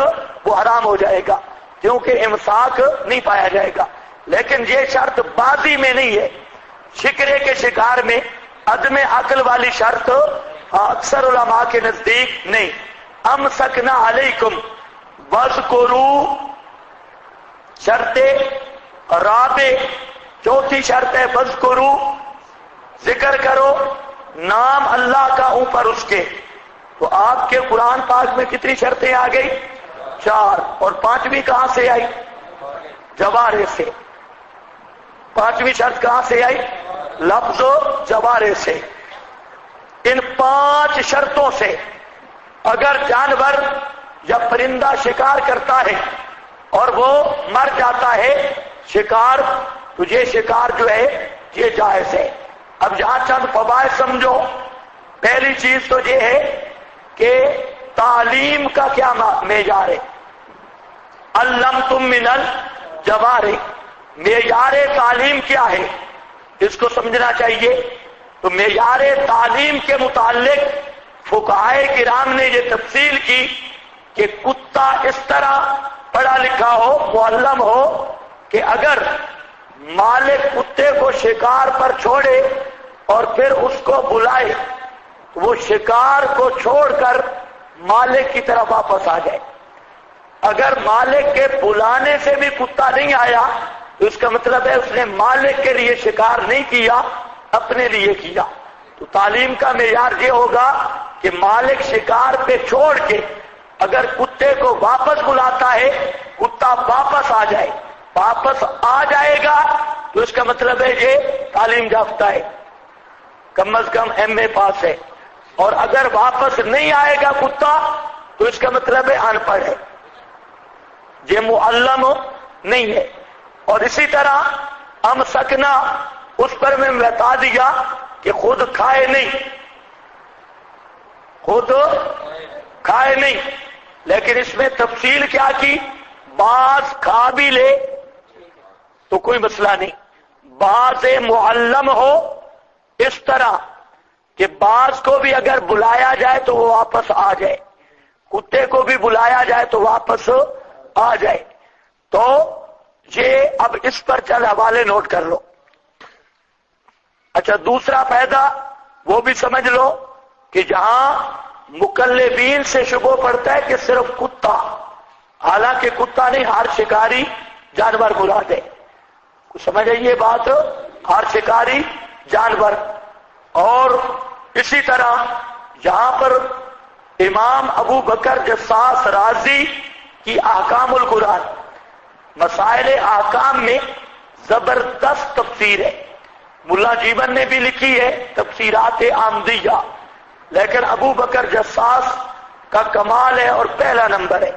وہ حرام ہو جائے گا، کیونکہ امساک نہیں پایا جائے گا. لیکن یہ شرط بازی میں نہیں ہے. شکرے کے شکار میں عدم عقل والی شرط اکثر علماء کے نزدیک نہیں. امسکنا علیکم واذکروا، شرط رابع، چوتھی شرط ہے واذکروا، ذکر کرو نام اللہ کا اوپر اس کے. تو آپ کے قرآن پاک میں کتنی شرطیں آ گئی؟ 4. اور 5ویں کہاں سے آئی؟ جوارے سے. 5ویں شرط کہاں سے آئی؟ لفظ جوارے سے. ان 5 شرطوں سے اگر جانور یا پرندہ شکار کرتا ہے اور وہ مر جاتا ہے شکار، تو یہ شکار جو ہے یہ جائز ہے. اب یہاں چند فوائد سمجھو. پہلی چیز تو یہ ہے کہ تعلیم کا کیا معیار ہے؟ علمتم من الجوارح، معیار تعلیم کیا ہے اس کو سمجھنا چاہیے. تو معیار تعلیم کے متعلق فقہائے کرام نے یہ تفصیل کی کہ کتا اس طرح پڑھا لکھا ہو، معلم ہو، کہ اگر مالک کتے کو شکار پر چھوڑے اور پھر اس کو بلائے تو وہ شکار کو چھوڑ کر مالک کی طرف واپس آ جائے. اگر مالک کے بلانے سے بھی کتا نہیں آیا تو اس کا مطلب ہے اس نے مالک کے لیے شکار نہیں کیا، اپنے لیے کیا. تو تعلیم کا معیار یہ ہوگا کہ مالک شکار پہ چھوڑ کے اگر کتے کو واپس بلاتا ہے، کتا واپس آ جائے، واپس آ جائے گا تو اس کا مطلب ہے یہ تعلیم یافتہ ہے، کم از کم MA پاس ہے. اور اگر واپس نہیں آئے گا کتا تو اس کا مطلب ہے ان پڑھ ہے، یہ معلم نہیں ہے. اور اسی طرح امسکنا، اس پر میں بتا دیا کہ خود کھائے نہیں، خود کھائے نہیں. لیکن اس میں تفصیل کیا کی؟ بعض کھا بھی لے تو کوئی مسئلہ نہیں. بعض معلم ہو اس طرح کہ بعض کو بھی اگر بلایا جائے تو وہ واپس آ جائے، کتے کو بھی بلایا جائے تو واپس آ جائے. تو یہ اب اس پر چل حوالے نوٹ کر لو. اچھا، دوسرا پیدا وہ بھی سمجھ لو کہ جہاں مکلفین سے شبہ پڑتا ہے کہ صرف کتا، حالانکہ کتا نہیں، ہر شکاری جانور مراد ہے. سمجھ آئیے بات؟ ہر شکاری جانور. اور اسی طرح یہاں پر امام ابو بکر جساس رازی کی احکام القرآن، مسائل احکام میں زبردست تفسیر ہے. ملا جیون نے بھی لکھی ہے تفسیرات آمدیہ، لیکن ابو بکر جساس کا کمال ہے اور پہلا نمبر ہے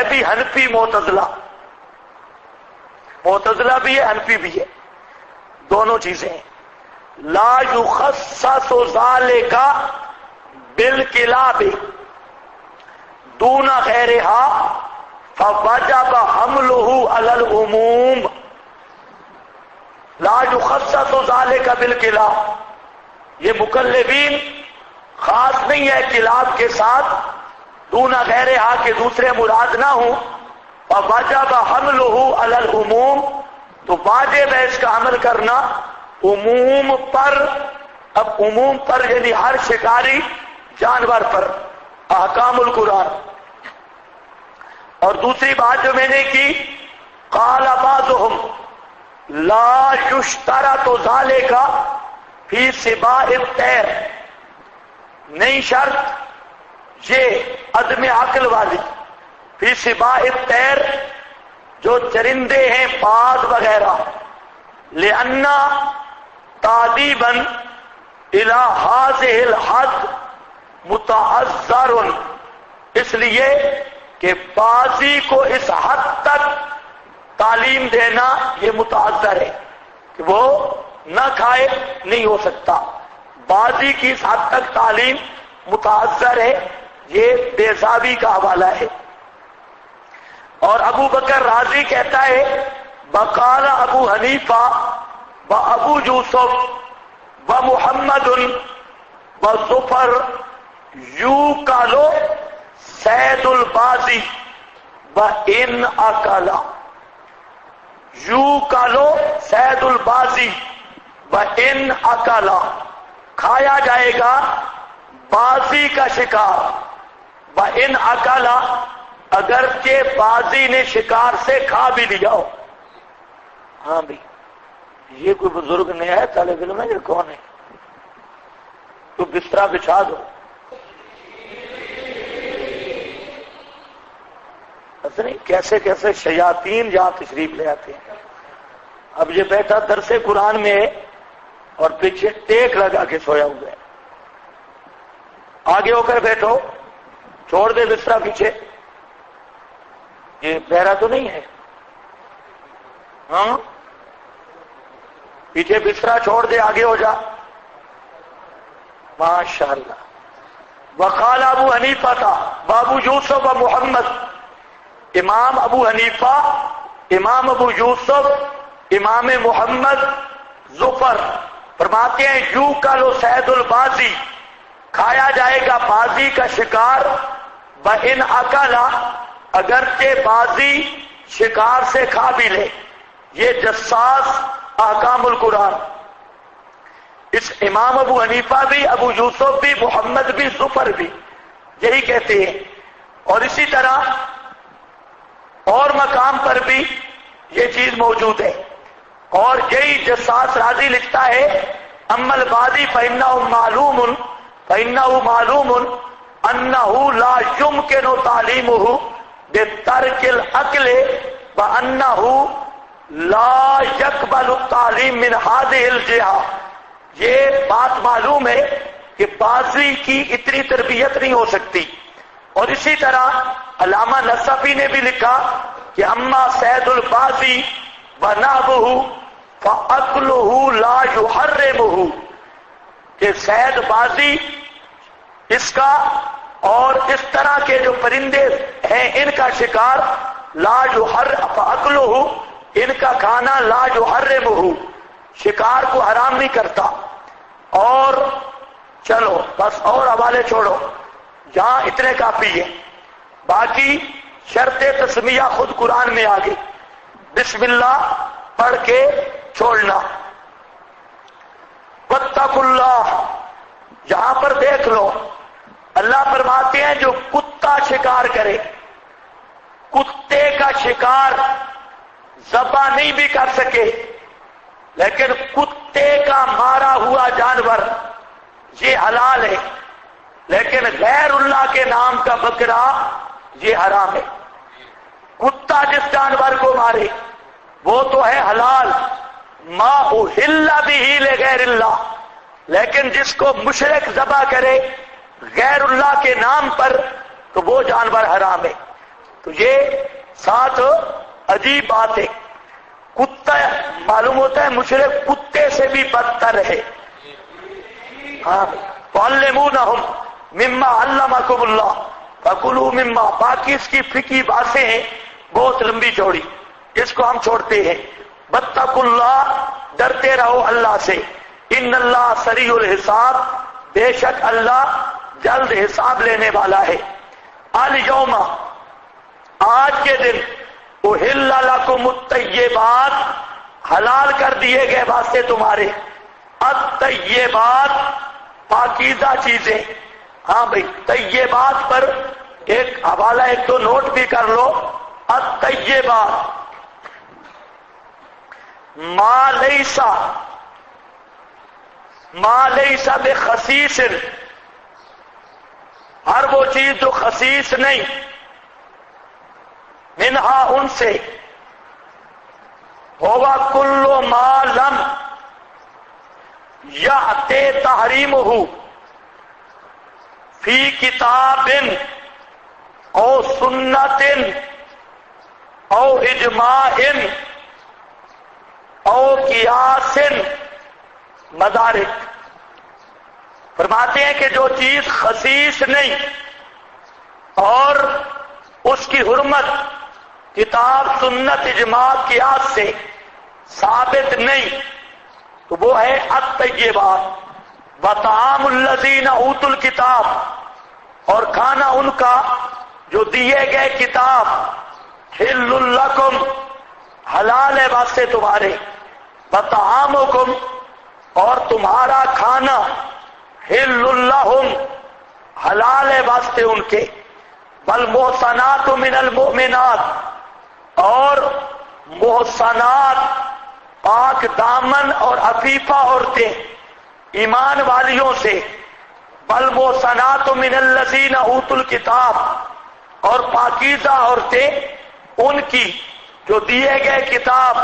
بھی حنفی معتزلہ بھی ہے، حنفی بھی ہے، دونوں چیزیں ہیں. لا یخصص ذالک بالکلاب دون غیرها فوجب حمله علی العموم. لا یخصص ذالک بالکلاب، یہ مکلفین خاص نہیں ہے کلاب کے ساتھ، دون غیرها کے دوسرے مراد نہ ہوں. فوجب حمله علی العموم، تو واجب ہے اس کا عمل کرنا عموم پر. اب عموم پر یعنی ہر شکاری جانور پر، احکام القرآن. اور دوسری بات جو میں نے کی، قال بعضهم لا یشترط ذالک فی سباع الطیر، نہیں شرط یہ عدم عقل والی، فی سباء الطیر جو چرندے ہیں باز وغیرہ، لأنّا تعذیباً الی ھذہ الحد متعذر، اس لیے کہ بازی کو اس حد تک تعلیم دینا یہ متعذر ہے کہ وہ نہ کھائے، نہیں ہو سکتا، بازی کی اس حد تک تعلیم متعذر ہے، یہ بیضابی کا حوالہ ہے۔ اور ابو بکر رازی کہتا ہے بقال ابو حنیفہ و ابو یوسف و محمد و ظفر یوکالو سید البازی و ان اکلا، یوکالو سید البازی و ان اکلا، کھایا جائے گا بازی کا شکار، و ان اکلا، اگرچہ بازی نے شکار سے کھا بھی لیا ہو۔ ہاں بھائی یہ کوئی بزرگ نہیں ہے، طالب علم ہے، یہ کون ہے؟ تو بستر بچھا دو۔ ایسا نہیں، کیسے کیسے شیاطین یہاں تشریف لے آتے ہیں۔ اب یہ بیٹھا درس قرآن میں اور پیچھے ٹیک لگا کے سویا ہوا ہے، آگے ہو کر بیٹھو، چھوڑ دے بستر پیچھے، یہ بہرا تو نہیں ہے؟ ہاں پیچھے بستر چھوڑ دے، آگے ہو جا، ماشاءاللہ۔ وقال ابو حنیفہ تھا بابو یوسف و محمد، امام ابو حنیفہ، امام ابو یوسف، امام محمد ظفر فرماتے ہیں یو کالو سید البازی، کھایا جائے گا بازی کا شکار، بَإِنْ أَكَلَ، اگرچہ بازی شکار سے کھا بھی لے۔ یہ جساس احکام القرآن، اس امام ابو حنیفہ بھی، ابو یوسف بھی، محمد بھی، ظفر بھی یہی کہتے ہیں۔ اور اسی طرح اور مقام پر بھی یہ چیز موجود ہے، اور یہی جساس راضی لکھتا ہے اما البازی فإنه معلوم أنه لا يمكن تعليمه بترك العقل وأنه لا يقبل التعليم من هذه الجهة، یہ بات معلوم ہے کہ بازی کی اتنی تربیت نہیں ہو سکتی۔ اور اسی طرح علامہ نصفی نے بھی لکھا کہ اما سید البازی ونابہ فعقلہ لا یحرمہ، کہ سید بازی اس کا اور اس طرح کے جو پرندے ہیں ان کا شکار، لا فعقلہ، ان کا کھانا لا یحرمہ، شکار کو حرام نہیں کرتا۔ اور چلو بس اور حوالے چھوڑو، یہاں اتنے کافی ہے، باقی شرط تسمیہ خود قرآن میں آ گئی، بسم اللہ پڑھ کے چھوڑنا۔ واتقوا اللہ، یہاں پر دیکھ لو اللہ فرماتے ہیں جو کتا شکار کرے، کتے کا شکار ذبح نہیں بھی کر سکے، لیکن کتے کا مارا ہوا جانور یہ حلال ہے، لیکن غیر اللہ کے نام کا بکرا یہ حرام ہے۔ کتا جس جانور کو مارے وہ تو ہے حلال، ما احل بہ لغیر اللہ، لیکن جس کو مشرک ذبح کرے غیر اللہ کے نام پر تو وہ جانور حرام ہے۔ تو یہ ساتھ عجیب بات ہے، کتا معلوم ہوتا ہے مشرک کتے سے بھی بدتر ہے۔ ہاں تعلمونہم مما علمکم اللہ فکلوا مما، باقی اس کی فقہی باتیں ہیں بہت لمبی چوڑی، اس کو ہم چھوڑتے ہیں۔ واتقوا اللہ، ڈرتے رہو اللہ سے، ان اللہ سریع الحساب، بے شک اللہ جلد حساب لینے والا ہے۔ الیوم، آج کے دن، احل لکم الطیبات، حلال کر دیے گئے واسطے تمہارے، الطیبات، پاکیزہ چیزیں۔ ہاں بھائی طیبات پر ایک حوالہ ایک تو نوٹ بھی کر لو، الطیبات ما لیسا بخسیس، ہر وہ چیز جو خسیس نہیں، منہا ان سے، ہوگا کلو ما لم یأتی تحریمہ فی کتاب او سنت او اجماع او قیاس مدارک۔ فرماتے ہیں کہ جو چیز خسیس نہیں اور اس کی حرمت کتاب سنت اجماع قیاس سے ثابت نہیں تو وہ ہے الطیبات۔ وطعام الذین اوتوا الکتاب، اور کھانا ان کا جو دیے گئے کتاب، حل لکم حلال ہے واسطے تمہارے، وطعامکم اور تمہارا کھانا، حل لہم حلال ہے واسطے ان کے، والمحصنات من المؤمنات اور محصنات پاک دامن اور عفیفہ عورتیں ایمان والیوں سے، والمحصنات من الذین اوتوا الکتاب اور پاکیزہ عورتیں ان کی جو دیے گئے کتاب،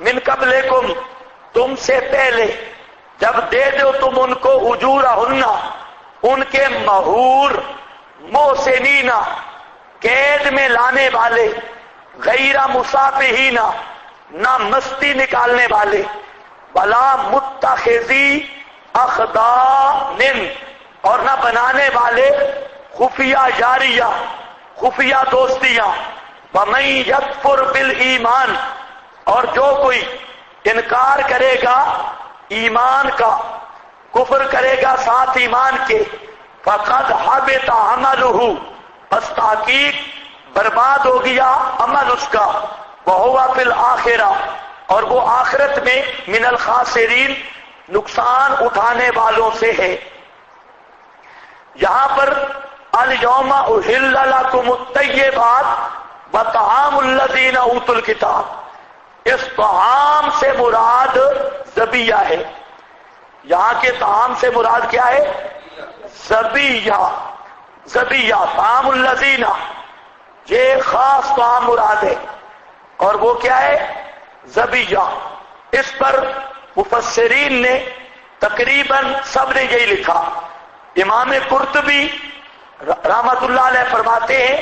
من قبلکم تم سے پہلے، جب دے دو تم ان کو اجورہن ان کے مہور، محسنین قید میں لانے والے، غیر مصافحین نہ مستی نکالنے والے، ولا متخذی اخدان اور نہ بنانے والے خفیہ یاریہ، خفیہ دوستیاں، ومن یکفر بالایمان اور جو کوئی انکار کرے گا ایمان کا، کفر کرے گا ساتھ ایمان کے، فقد حبط عملہ پس تحقیق برباد ہو گیا عمل اس کا، وہو فی الآخرہ اور وہ آخرت میں من الخاسرین نقصان اٹھانے والوں سے ہے۔ یہاں پر الیوم احل لکم الطیبات وطعام الذین اوتوا الکتاب، اس طعام سے مراد ذبیحہ ہے۔ یہاں کے طعام سے مراد کیا ہے؟ ذبیحہ، ذبیحہ طعام الذین، یہ خاص طعام مراد ہے، اور وہ کیا ہے؟ ذبیحہ۔ اس پر مفسرین نے تقریباً سب نے یہی لکھا۔ امام قرطبی رحمت اللہ علیہ فرماتے ہیں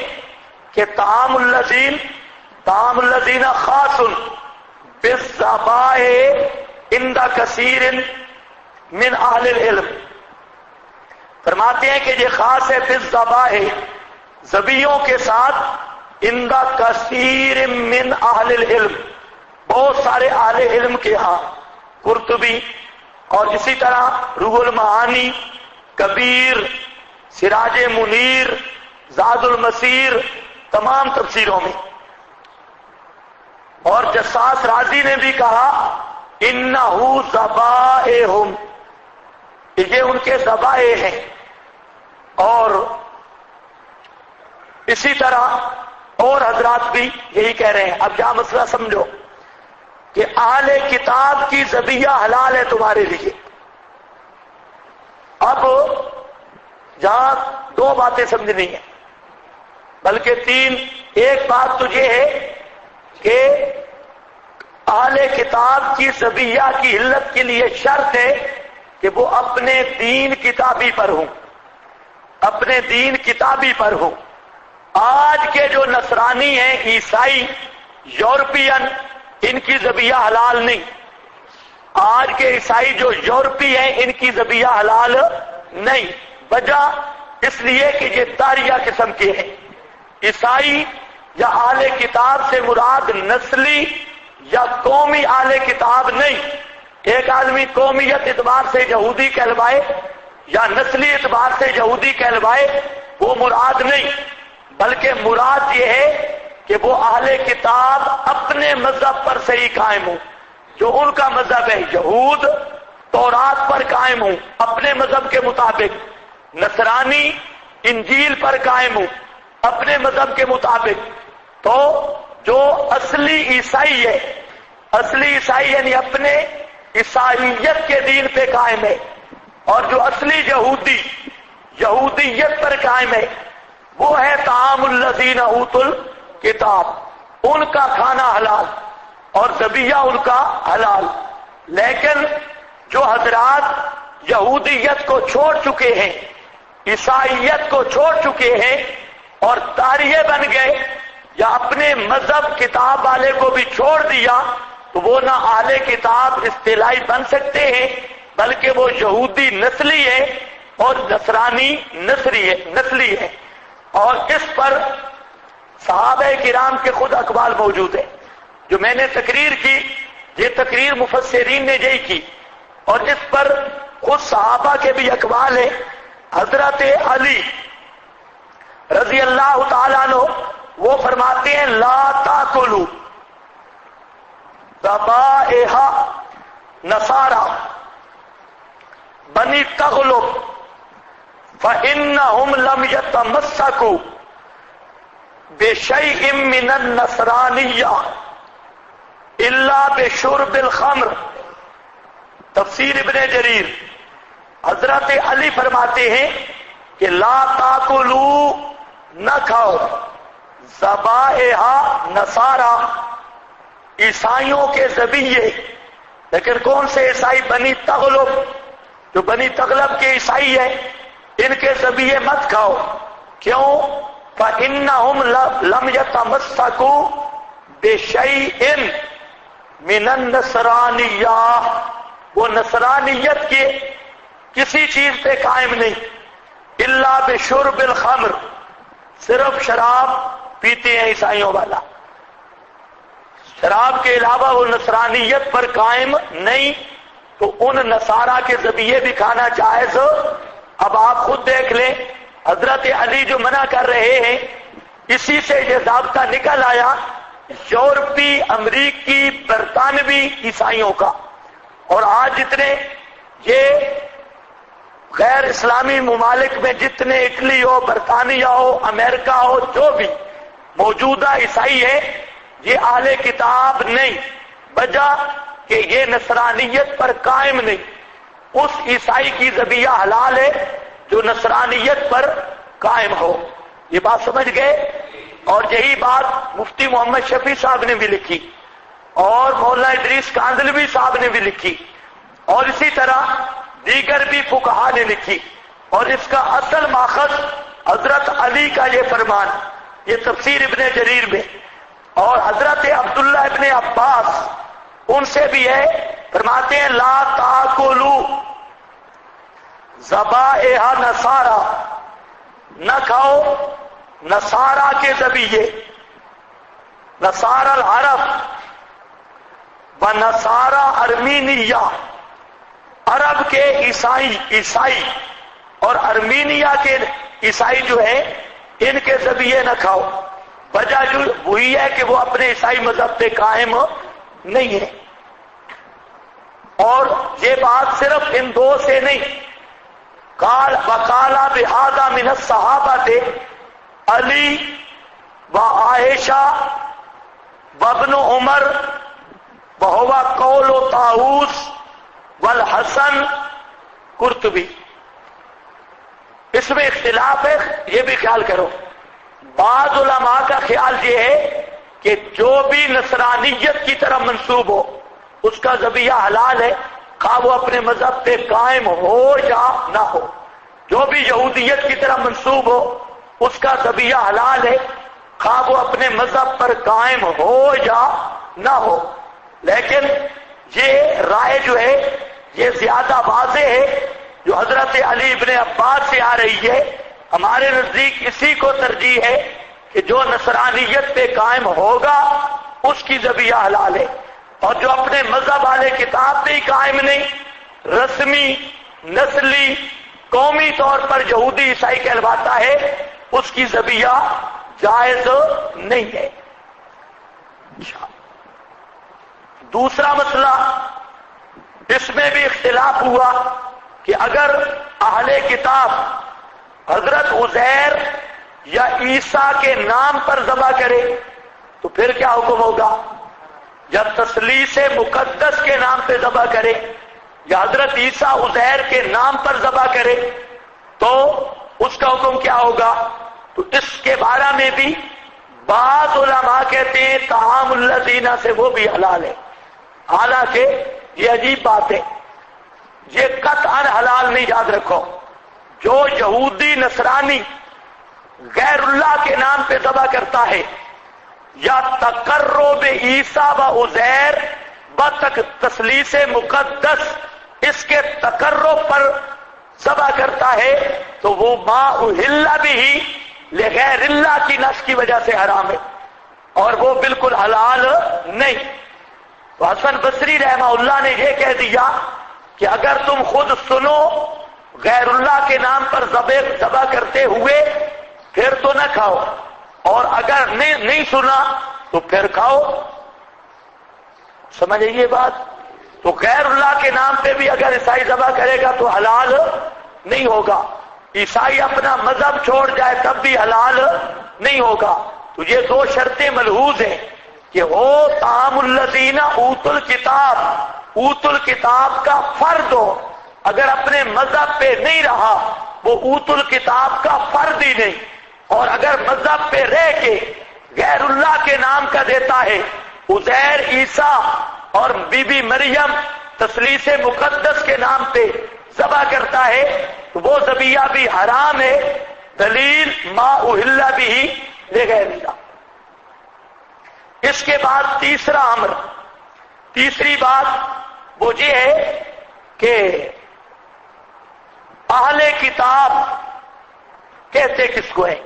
کہ طعام الذین خاص بالذبائح عند کثیر من اہل العلم، فرماتے ہیں کہ یہ خاص ہے بالذبائح ذبیحوں کے ساتھ، عند کثیر من اہل العلم بہت سارے اہل علم کے ہاں۔ قرطبی اور اسی طرح روح المعانی، کبیر، سراج منیر، زاد المسیر، تمام تفسیروں میں۔ اور جساس رازی نے بھی کہا انہ ذبائحہم، یہ ان کے ذبائح ہیں۔ اور اسی طرح اور حضرات بھی یہی کہہ رہے ہیں۔ اب کیا مسئلہ سمجھو کہ اہل کتاب کی ذبیحہ حلال ہے تمہارے لیے۔ اب جہاں دو باتیں سمجھنی ہیں بلکہ تین۔ ایک بات تو یہ ہے کہ اہل کتاب کی ذبیحہ کی علت کے لیے شرط ہے کہ وہ اپنے دین کتابی پر ہوں، اپنے دین کتابی پر ہوں۔ آج کے جو نصرانی ہیں، عیسائی، یورپین، ان کی ذبیحہ حلال نہیں۔ آج کے عیسائی جو یورپی ہیں ان کی ذبیحہ حلال نہیں۔ وجہ اس لیے کہ یہ طاریہ قسم کے ہیں۔ عیسائی یا اہل کتاب سے مراد نسلی یا قومی اہل کتاب نہیں۔ ایک آدمی قومیت اعتبار سے یہودی کہلوائے یا نسلی اعتبار سے یہودی کہلوائے، وہ مراد نہیں، بلکہ مراد یہ ہے کہ وہ اہل کتاب اپنے مذہب پر صحیح قائم ہوں، جو ان کا مذہب ہے یہود، تورات پر قائم ہوں اپنے مذہب کے مطابق، نصرانی انجیل پر قائم ہوں اپنے مذہب کے مطابق۔ تو جو اصلی عیسائی ہے، اصلی عیسائی یعنی اپنے عیسائیت کے دین پہ قائم ہے، اور جو اصلی یہودی یہودیت پر قائم ہے، وہ ہے طعام الذین اوتوا الکتاب، ان کا کھانا حلال اور ذبیحہ ان کا حلال۔ لیکن جو حضرات یہودیت کو چھوڑ چکے ہیں، عیسائیت کو چھوڑ چکے ہیں اور طاریہ بن گئے یا اپنے مذہب کتاب والے کو بھی چھوڑ دیا، تو وہ نہ اہل کتاب اصطلاحی بن سکتے ہیں بلکہ وہ یہودی نسلی ہے اور نصرانی نسلی ہے۔ اور اس پر صحابہ کرام کے خود اقوال موجود ہیں۔ جو میں نے تقریر کی، یہ تقریر مفسرین نے یہی کی، اور اس پر خود صحابہ کے بھی اقوال ہیں۔ حضرت علی رضی اللہ تعالیٰ عنہ وہ فرماتے ہیں لا تاکلوا ذبائح نصارى بنی تغلب فإنهم لم يتمسكوا بشيء من النصرانية الا بشرب الخمر۔ تفسیر ابن جریر۔ حضرت علی فرماتے ہیں کہ لا تاکلوا، نہ کھاؤ، ذبائح نصارا، عیسائیوں کے ذبیحے۔ لیکن کون سے عیسائی؟ بنی تغلب، جو بنی تغلب کے عیسائی ہیں، ان کے ذبیحے مت کھاؤ۔ کیوں؟ فَإِنَّهُمْ لَمْ يَتَمَسَّكُوا بِشَيْءٍ مِنَ النَّصْرَانِيَّةِ، وہ نصرانیت کے کسی چیز پہ قائم نہیں، الا بشرب الخمر، صرف شراب پیتے ہیں عیسائیوں والا، شراب کے علاوہ وہ نصرانیت پر قائم نہیں۔ تو ان نصارہ کے ذبیحے بھی کھانا جائز۔ اب آپ خود دیکھ لیں، حضرت علی جو منع کر رہے ہیں، اسی سے یہ ضابطہ نکل آیا یورپی، امریکی، برطانوی عیسائیوں کا۔ اور آج جتنے یہ غیر اسلامی ممالک میں جتنے اٹلی ہو، برطانیہ ہو، امریکہ ہو، جو بھی موجودہ عیسائی ہے، یہ اہل کتاب نہیں، وجہ کہ یہ نصرانیت پر قائم نہیں۔ اس عیسائی کی ذبیحہ حلال ہے جو نصرانیت پر قائم ہو۔ یہ بات سمجھ گئے؟ اور یہی بات مفتی محمد شفیع صاحب نے بھی لکھی، اور مولانا ادریس کاندھلوی صاحب نے بھی لکھی، اور اسی طرح دیگر بھی فقہا نے لکھی۔ اور اس کا اصل ماخذ حضرت علی کا یہ فرمان، یہ تفسیر ابن جریر میں، اور حضرت عبداللہ ابن عباس ان سے بھی ہے، فرماتے ہیں لا تاکلوا ذبائح نصارى، نہ کھاؤ نصارہ کے ذبیحے، نصارى العرب و نصارى ارمینیہ، عرب کے عیسائی اور ارمینیا کے عیسائی جو ہیں، ان کے ذبیحے نہ کھاؤ۔ وجہ جو وہی ہے کہ وہ اپنے عیسائی مذہب پہ قائم نہیں ہے۔ اور یہ بات صرف ان دو سے نہیں، قال وقالا بہذا من الصحابہ، علی و عائشہ وابن عمر وہو قول طاؤوس والحسن قرطبی۔ اس میں اختلاف ہے، یہ بھی خیال کرو۔ بعض علماء کا خیال یہ ہے کہ جو بھی نصرانیت کی طرف منسوب ہو اس کا ذبیحہ حلال ہے، خواہ وہ اپنے مذہب پہ قائم ہو یا نہ ہو۔ جو بھی یہودیت کی طرف منسوب ہو اس کا ذبیحہ حلال ہے، خواہ وہ اپنے مذہب پر قائم ہو یا نہ ہو۔ لیکن یہ رائے جو ہے یہ زیادہ واضح ہے، جو حضرت علی ابن عباس سے آ رہی ہے۔ ہمارے نزدیک اسی کو ترجیح ہے کہ جو نصرانیت پہ قائم ہوگا اس کی ذبیحہ حلال ہے، اور جو اپنے مذہب والے کتاب پہ ہی قائم نہیں، رسمی، نسلی، قومی طور پر یہودی عیسائی کہلواتا ہے، اس کی ذبیحہ جائز نہیں ہے۔ دوسرا مسئلہ، اس میں بھی اختلاف ہوا کہ اگر اہل کتاب حضرت عزیر یا عیسیٰ کے نام پر ذبح کرے تو پھر کیا حکم ہوگا؟ یا تثلیث مقدس کے نام پہ ذبح کرے یا حضرت عیسیٰ عزیر کے نام پر ذبح کرے تو اس کا حکم کیا ہوگا؟ تو اس کے بارے میں بھی بعض علماء کہتے ہیں طعام الذین سے وہ بھی حلال ہے، حالانکہ یہ عجیب بات ہے، یہ قطعاً حلال نہیں، یاد رکھو۔ جو یہودی نصرانی غیر اللہ کے نام پہ ذبح کرتا ہے یا تقرب عیسیٰ و عزیر بتک تثلیث مقدس اس کے تقرب پر ذبح کرتا ہے تو وہ ما اہل بھی لغیر اللہ کی نفس کی وجہ سے حرام ہے، اور وہ بالکل حلال نہیں۔ تو حسن بصری رحمہ اللہ نے یہ کہہ دیا کہ اگر تم خود سنو غیر اللہ کے نام پر ذبح کرتے ہوئے پھر تو نہ کھاؤ، اور اگر نہیں سنا تو پھر کھاؤ۔ سمجھے یہ بات؟ تو غیر اللہ کے نام پہ بھی اگر عیسائی ذبح کرے گا تو حلال نہیں ہوگا، عیسائی اپنا مذہب چھوڑ جائے تب بھی حلال نہیں ہوگا۔ تو یہ دو شرطیں ملحوظ ہیں کہ ہو طعام الذین اوتوا الکتاب، اوت الکتاب کا فرد ہو، اگر اپنے مذہب پہ نہیں رہا وہ اوت الکتاب کا فرد ہی نہیں، اور اگر مذہب پہ رہ کے غیر اللہ کے نام کا دیتا ہے، عزیر عیسیٰ اور بی بی مریم تثلیث مقدس کے نام پہ ذبح کرتا ہے تو وہ ذبیحہ بھی حرام ہے، دلیل ما اہل بھی لغیر اللہ۔ اس کے بعد تیسرا امر، تیسری بات وہ یہ ہے کہ اہل کتاب کہتے کس کو ہے،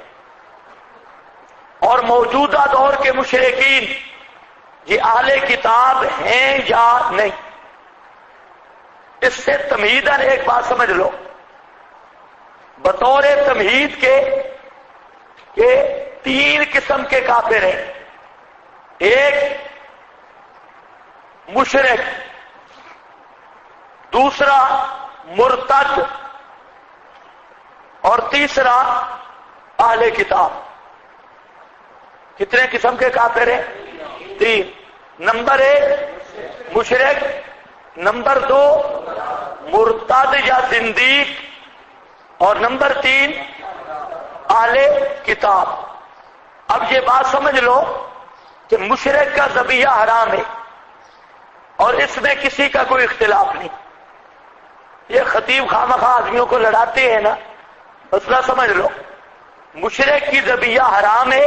اور موجودہ دور کے مشرکین یہ اہل کتاب ہیں یا نہیں۔ اس سے تمہیداً ایک بات سمجھ لو، بطور تمہید کے کہ تین قسم کے کافر ہیں، ایک مشرک، دوسرا مرتد، اور تیسرا اہل کتاب۔ کتنے قسم کے کافر ہیں؟ تین۔ نمبر ایک مشرک، نمبر دو مرتد یا زندیق، اور نمبر تین اہل کتاب۔ اب یہ بات سمجھ لو کہ مشرک کا ذبیحہ حرام ہے اور اس میں کسی کا کوئی اختلاف نہیں۔ یہ خطیب خواہ آدمیوں کو لڑاتے ہیں نا، مسئلہ سمجھ لو، مشرک کی ذبیحہ حرام ہے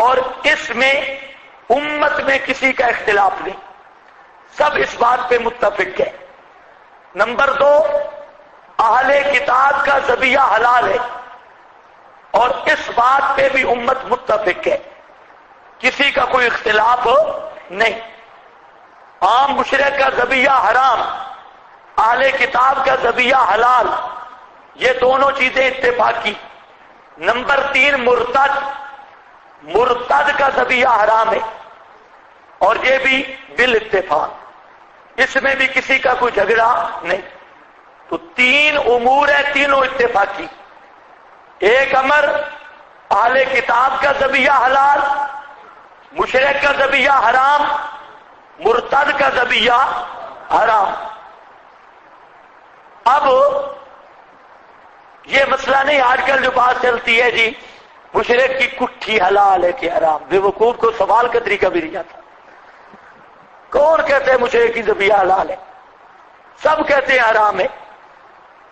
اور اس میں امت میں کسی کا اختلاف نہیں، سب اس بات پہ متفق ہے۔ نمبر دو اہل کتاب کا ذبیحہ حلال ہے اور اس بات پہ بھی امت متفق ہے، کسی کا کوئی اختلاف نہیں۔ عام مشرک کا ذبیحہ حرام، اہل کتاب کا ذبیحہ حلال، یہ دونوں چیزیں اتفاقی۔ نمبر تین مرتد، مرتد کا ذبیحہ حرام ہے اور یہ بھی بالاتفاق، اس میں بھی کسی کا کوئی جھگڑا نہیں۔ تو تین امور ہے، تینوں اتفاقی۔ ایک امر اہل کتاب کا ذبیحہ حلال، مشرک کا ذبیحہ حرام، مرتد کا ذبیحہ حرام۔ اب یہ مسئلہ نہیں آج کل جو بات چلتی ہے جی مشرک کی کٹھی حلال ہے کہ حرام، بے وقوف کو سوال کا طریقہ بھی نہیں آتا۔ کون کہتے ہیں مشرک کی ذبیحہ حلال ہے؟ سب کہتے ہیں حرام ہے،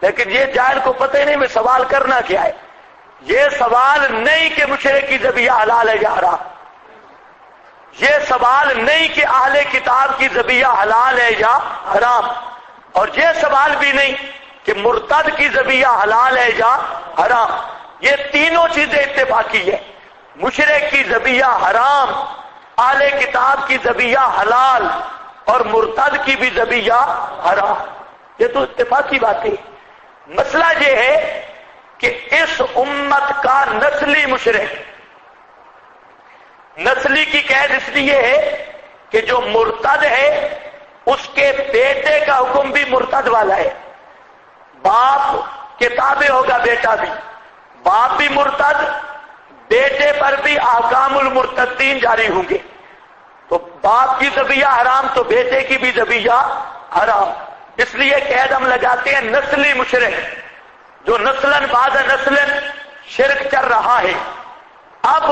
لیکن یہ جاہل کو پتہ ہی نہیں میں سوال کرنا کیا ہے۔ یہ سوال نہیں کہ مشرک کی ذبیحہ حلال ہے یا حرام، یہ سوال نہیں کہ اہل کتاب کی ذبیحہ حلال ہے یا حرام، اور یہ سوال بھی نہیں کہ مرتد کی ذبیحہ حلال ہے یا حرام۔ یہ تینوں چیزیں اتفاقی ہے، مشرک کی ذبیحہ حرام، اہل کتاب کی ذبیحہ حلال، اور مرتد کی بھی ذبیحہ حرام۔ یہ تو اتفاقی بات ہے۔ مسئلہ یہ ہے کہ اس امت کا نسلی مشرک، نسلی کی قید اس لیے ہے کہ جو مرتد ہے اس کے بیٹے کا حکم بھی مرتد والا ہے، باپ کے تابع ہوگا بیٹا بھی، باپ بھی مرتد، بیٹے پر بھی احکام المرتدین جاری ہوں گے۔ تو باپ کی ذبیحہ حرام تو بیٹے کی بھی ذبیحہ حرام، اس لیے قید ہم لگاتے ہیں نسلی مشرک، جو نسلن بعد نسلن شرک چل رہا ہے، اب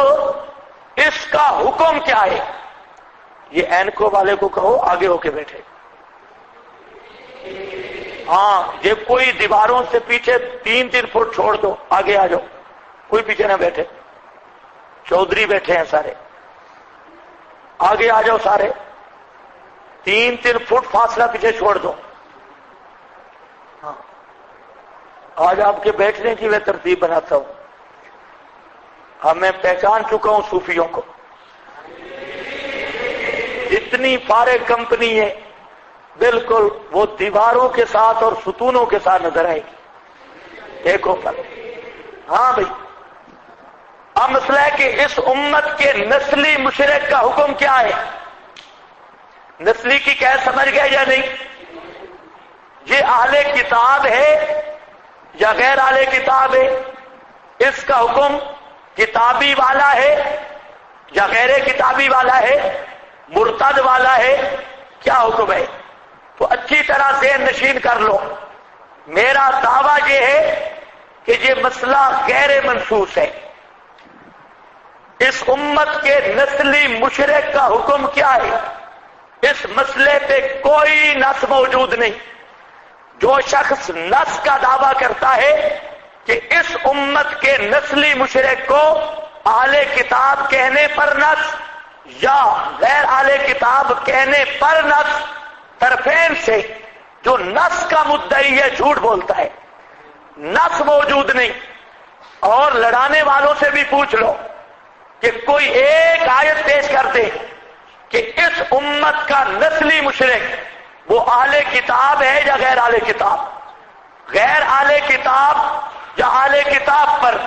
اس کا حکم کیا ہے؟ یہ اینکو والے کو کہو آگے ہو کے بیٹھے. ہاں، یہ کوئی دیواروں سے پیچھے 3-3 فٹ چھوڑ دو، آگے آ جاؤ، کوئی پیچھے نہ بیٹھے. چودھری بیٹھے ہیں سارے، آگے آ جاؤ سارے. 3-3 فٹ فاصلہ پیچھے چھوڑ دو. ہاں، آج آپ کے بیٹھنے کی میں ترتیب بناتا ہوں. ہاں، میں پہچان چکا ہوں صوفیوں کو. اتنی فارغ کمپنی ہے، بالکل وہ دیواروں کے ساتھ اور ستونوں کے ساتھ نظر آئے گی ایک اوپر. ہاں بھائی، اب مسئلہ ہے کہ اس امت کے نسلی مشرک کا حکم کیا ہے؟ نسلی کی کیا سمجھ گئے یا نہیں؟ یہ اہل کتاب ہے یا غیر اہل کتاب ہے؟ اس کا حکم کتابی والا ہے یا غیر کتابی والا ہے؟ مرتد والا ہے؟ کیا حکم ہے؟ تو اچھی طرح ذہن نشین کر لو. میرا دعویٰ یہ ہے کہ یہ مسئلہ غیر منصوص ہے. اس امت کے نسلی مشرک کا حکم کیا ہے؟ اس مسئلے پہ کوئی نص موجود نہیں. جو شخص نص کا دعویٰ کرتا ہے کہ اس امت کے نسلی مشرک کو اہل کتاب کہنے پر نص یا غیر اہل کتاب کہنے پر نص، طرفین سے جو نص کا مدعی ہے جھوٹ بولتا ہے. نص موجود نہیں. اور لڑانے والوں سے بھی پوچھ لو کہ کوئی ایک آیت پیش کر دے کہ اس امت کا نسلی مشرک وہ اہل کتاب ہے یا غیر اہل کتاب. غیر اہل کتاب یا اہل کتاب پر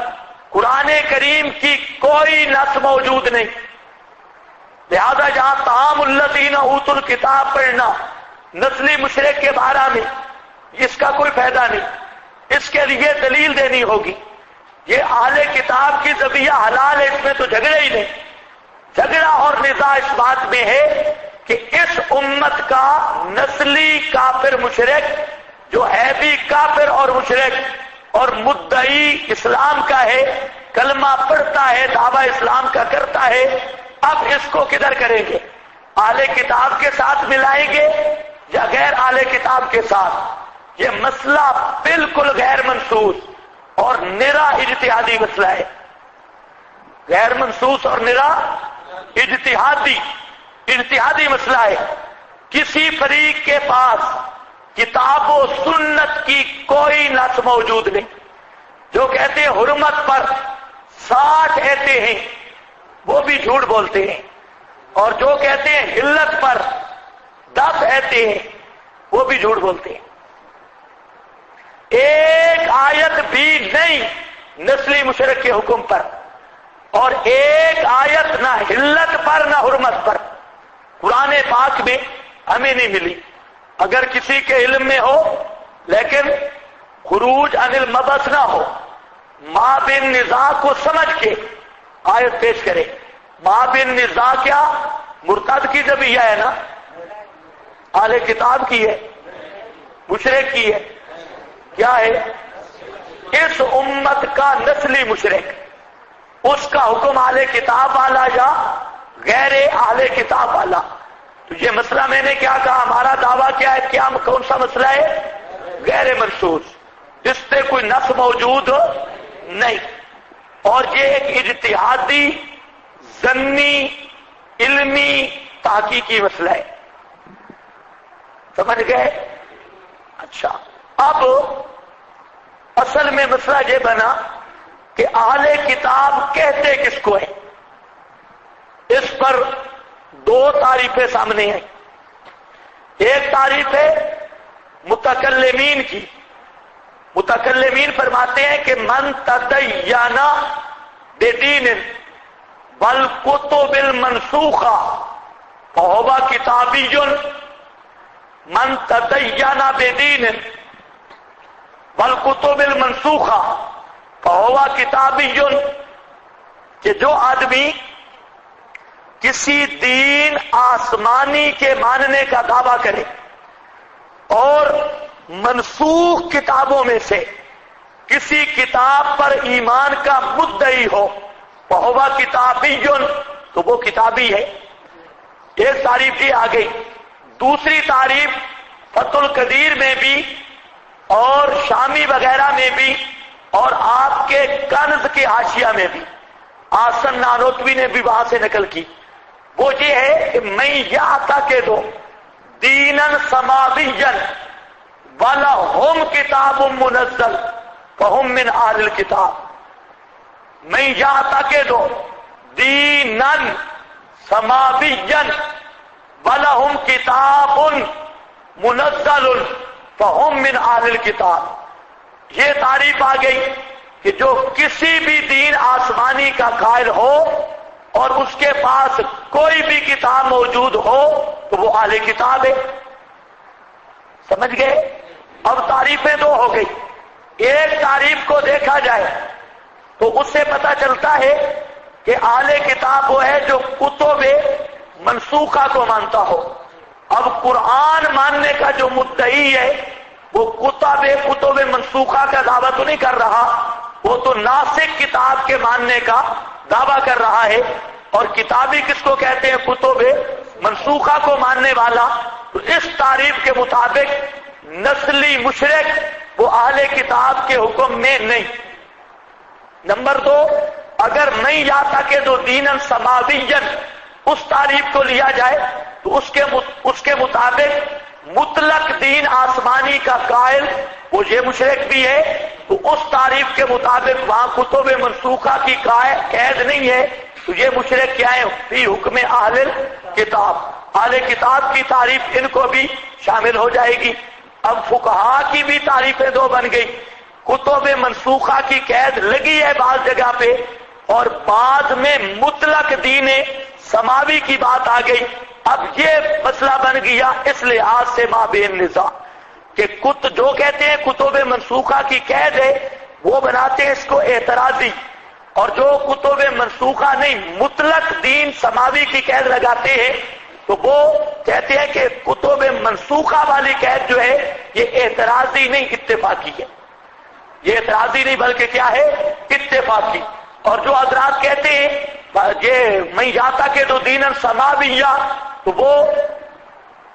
قرآن کریم کی کوئی نص موجود نہیں. لہذا جہاں طعام الذین اوتوا الکتاب پڑھنا نسلی مشرک کے بارے میں، اس کا کوئی فائدہ نہیں. اس کے لیے دلیل دینی ہوگی. یہ اہل کتاب کی ذبیحہ حلال ہے، اس میں تو جھگڑے ہی نہیں. جھگڑا اور نزاع اس بات میں ہے کہ اس امت کا نسلی کافر مشرک جو ہے بھی کافر اور مشرک اور مدعی اسلام کا ہے، کلمہ پڑھتا ہے، دعویٰ اسلام کا کرتا ہے، اب اس کو کدھر کریں گے؟ اہل کتاب کے ساتھ ملائیں گے یا غیر اہل کتاب کے ساتھ؟ یہ مسئلہ بالکل غیر منصوص اور نرا اجتہادی مسئلہ ہے. غیر منصوص اور نرا اجتہادی مسئلہ ہے. کسی فریق کے پاس کتاب و سنت کی کوئی نص موجود نہیں. جو کہتے ہیں حرمت پر 60 ایتے ہیں وہ بھی جھوٹ بولتے ہیں، اور جو کہتے ہیں حلت پر 10 ایتے ہیں وہ بھی جھوٹ بولتے ہیں. ایک آیت بھی نہیں نسلی مشرک کے حکم پر، اور ایک آیت نہ حلت پر نہ حرمت پر قرآن پاک میں ہمیں نہیں ملی. اگر کسی کے علم میں ہو لیکن خروج عن المبس نہ ہو، ما بن نزاع کو سمجھ کے آیت پیش کرے. ما بن نزاع کیا مرتد کی ذبیحہ ہے نا؟ اہل کتاب کی ہے؟ مشرک کی ہے؟ کیا ہے؟ اس امت کا نسلی مشرک، اس کا حکم اہل کتاب والا یا غیر اہل کتاب والا. تو یہ مسئلہ میں نے کیا کہا؟ ہمارا دعویٰ کیا ہے؟ کیا کون سا مسئلہ ہے؟ غیر منصوص. اس پہ کوئی نص موجود نہیں، اور یہ ایک اجتہادی ظنی علمی تحقیقی مسئلہ ہے. سمجھ گئے؟ اچھا، اب اصل میں مسئلہ یہ بنا کہ اہل کتاب کہتے کس کو ہے؟ اس پر 2 تعریفیں سامنے ہیں. ایک تعریف ہے متکلمین کی. متکلمین فرماتے ہیں کہ من تدین بدین والکتب المنسوخہ فہو کتابی. من تدین بدین والکتب المنسوخہ فہو کتابی، کہ جو آدمی کسی دین آسمانی کے ماننے کا دعویٰ کرے اور منسوخ کتابوں میں سے کسی کتاب پر ایمان کا مدعی ہو فہو کتابی، تو وہ کتابی ہے۔ ایک تعریف یہ آ گئی۔ دوسری تعریف فتح القدیر میں بھی اور شامی وغیرہ میں بھی اور آپ کے کنز کے حاشیہ میں بھی آسن نانوتوی نے بھی وہاں سے نقل کی، وہ یہ ہے کہ میں یعتقد دینن سماویا ولہم کتاب منزل فہم من اہل الکتاب۔ میں یعتقد دینن سماویا ولہم کتاب منزل فہم من اہل الکتاب۔ یہ تعریف آ گئی کہ جو کسی بھی دین آسمانی کا قائل ہو اور اس کے پاس کوئی بھی کتاب موجود ہو تو وہ اہل کتاب ہے۔ سمجھ گئے؟ اب تعریفیں دو ہو گئی۔ ایک تعریف کو دیکھا جائے تو اس سے پتہ چلتا ہے کہ اہل کتاب وہ ہے جو کتب منسوخہ کو مانتا ہو۔ اب قرآن ماننے کا جو مدعی ہے وہ کتب منسوخہ کا دعویٰ تو نہیں کر رہا، وہ تو ناسخ کتاب کے ماننے کا دعویٰ کر رہا ہے۔ اور کتابی کس کو کہتے ہیں؟ کتب منسوخہ کو ماننے والا۔ تو اس تعریف کے مطابق نسلی مشرک وہ اہل کتاب کے حکم میں نہیں۔ نمبر دو، اگر نہیں جاتا کہ دو دینن سماویا اس تعریف کو لیا جائے تو اس کے مطابق مطلق دین آسمانی کا قائل وہ یہ مشرک بھی ہے، تو اس تعریف کے مطابق وہاں کتب منسوخہ کی قید نہیں ہے، تو یہ مشرک کیا ہے؟ فی حکم اہل کتاب۔ اہل کتاب کی تعریف ان کو بھی شامل ہو جائے گی۔ اب فقہا کی بھی تعریفیں دو بن گئی۔ کتب منسوخہ کی قید لگی ہے بعض جگہ پہ، اور بعض میں مطلق دین سماوی کی بات آ گئی۔ اب یہ مسئلہ بن گیا اس لحاظ سے مابین نزاع کہ جو کہتے ہیں کتب منسوخہ کی قید ہے وہ بناتے ہیں اس کو اعتراضی، اور جو کتب منسوخہ نہیں مطلق دین سماوی کی قید لگاتے ہیں تو وہ کہتے ہیں کہ کتب منسوخہ والی قید جو ہے یہ اعتراضی نہیں اتفاقی ہے۔ یہ اعتراضی نہیں بلکہ کیا ہے؟ اتفاقی۔ اور جو حضرات کہتے ہیں یہ میں جاتا کہ دو دینن سماویا تو وہ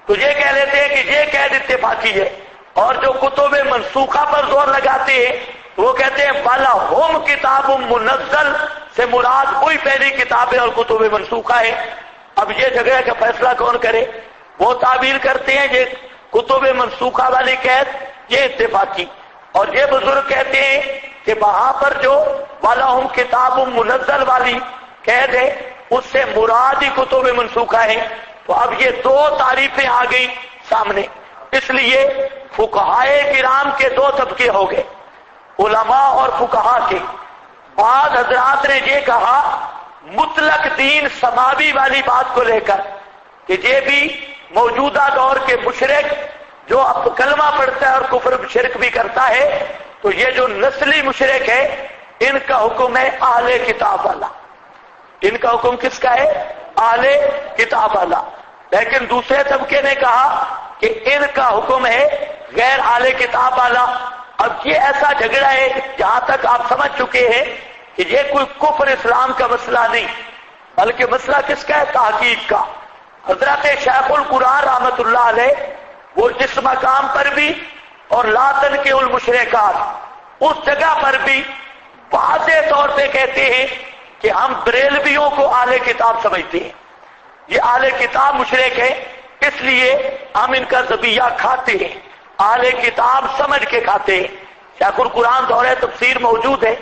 تو یہ کہہ لیتے ہیں کہ یہ قید اتفاقی ہے، اور جو کتب منسوخہ پر زور لگاتے ہیں وہ کہتے ہیں وَلَهُمْ کتاب منزل سے مراد وہی پہلی کتابیں اور کتب منسوخہ ہے۔ اب یہ جگہ کا فیصلہ کون کرے؟ وہ تعبیر کرتے ہیں یہ کتب منسوخہ والی قید یہ اتفاقی، اور یہ بزرگ کہتے ہیں کہ وہاں پر جو وَلَهُمْ کتاب منزل والی قید ہے اس سے مراد ہی کتب منسوخہ ہے۔ تو اب یہ دو تعریفیں آ گئی سامنے، اس لیے فقہائے کرام کے دو طبقے ہو گئے، علماء اور فقہا کے۔ بعض حضرات نے یہ کہا مطلق دین سماوی والی بات کو لے کر کہ یہ بھی موجودہ دور کے مشرک جو اب کلمہ پڑھتا ہے اور کفر شرک بھی کرتا ہے، تو یہ جو نسلی مشرک ہے ان کا حکم ہے اہل کتاب والا۔ ان کا حکم کس کا ہے؟ اہل کتاب والا۔ لیکن دوسرے طبقے نے کہا کہ ان کا حکم ہے غیر اہل کتاب والا۔ اب یہ ایسا جھگڑا ہے جہاں تک آپ سمجھ چکے ہیں کہ یہ کوئی کفر اسلام کا مسئلہ نہیں، بلکہ مسئلہ کس کا ہے؟ تحقیق کا۔ حضرت شیخ القرآن رحمت اللہ علیہ وہ جس مقام پر بھی اور لا تنکحوا المشرکات اس جگہ پر بھی واضح طور پہ کہتے ہیں کہ ہم بریلویوں کو اہل کتاب سمجھتے ہیں، یہ اہل کتاب مشرک ہے، اس لیے ہم ان کا ذبیحہ کھاتے ہیں، اہل کتاب سمجھ کے کھاتے ہیں۔ شیخ القرآن دورہ تفسیر موجود ہے،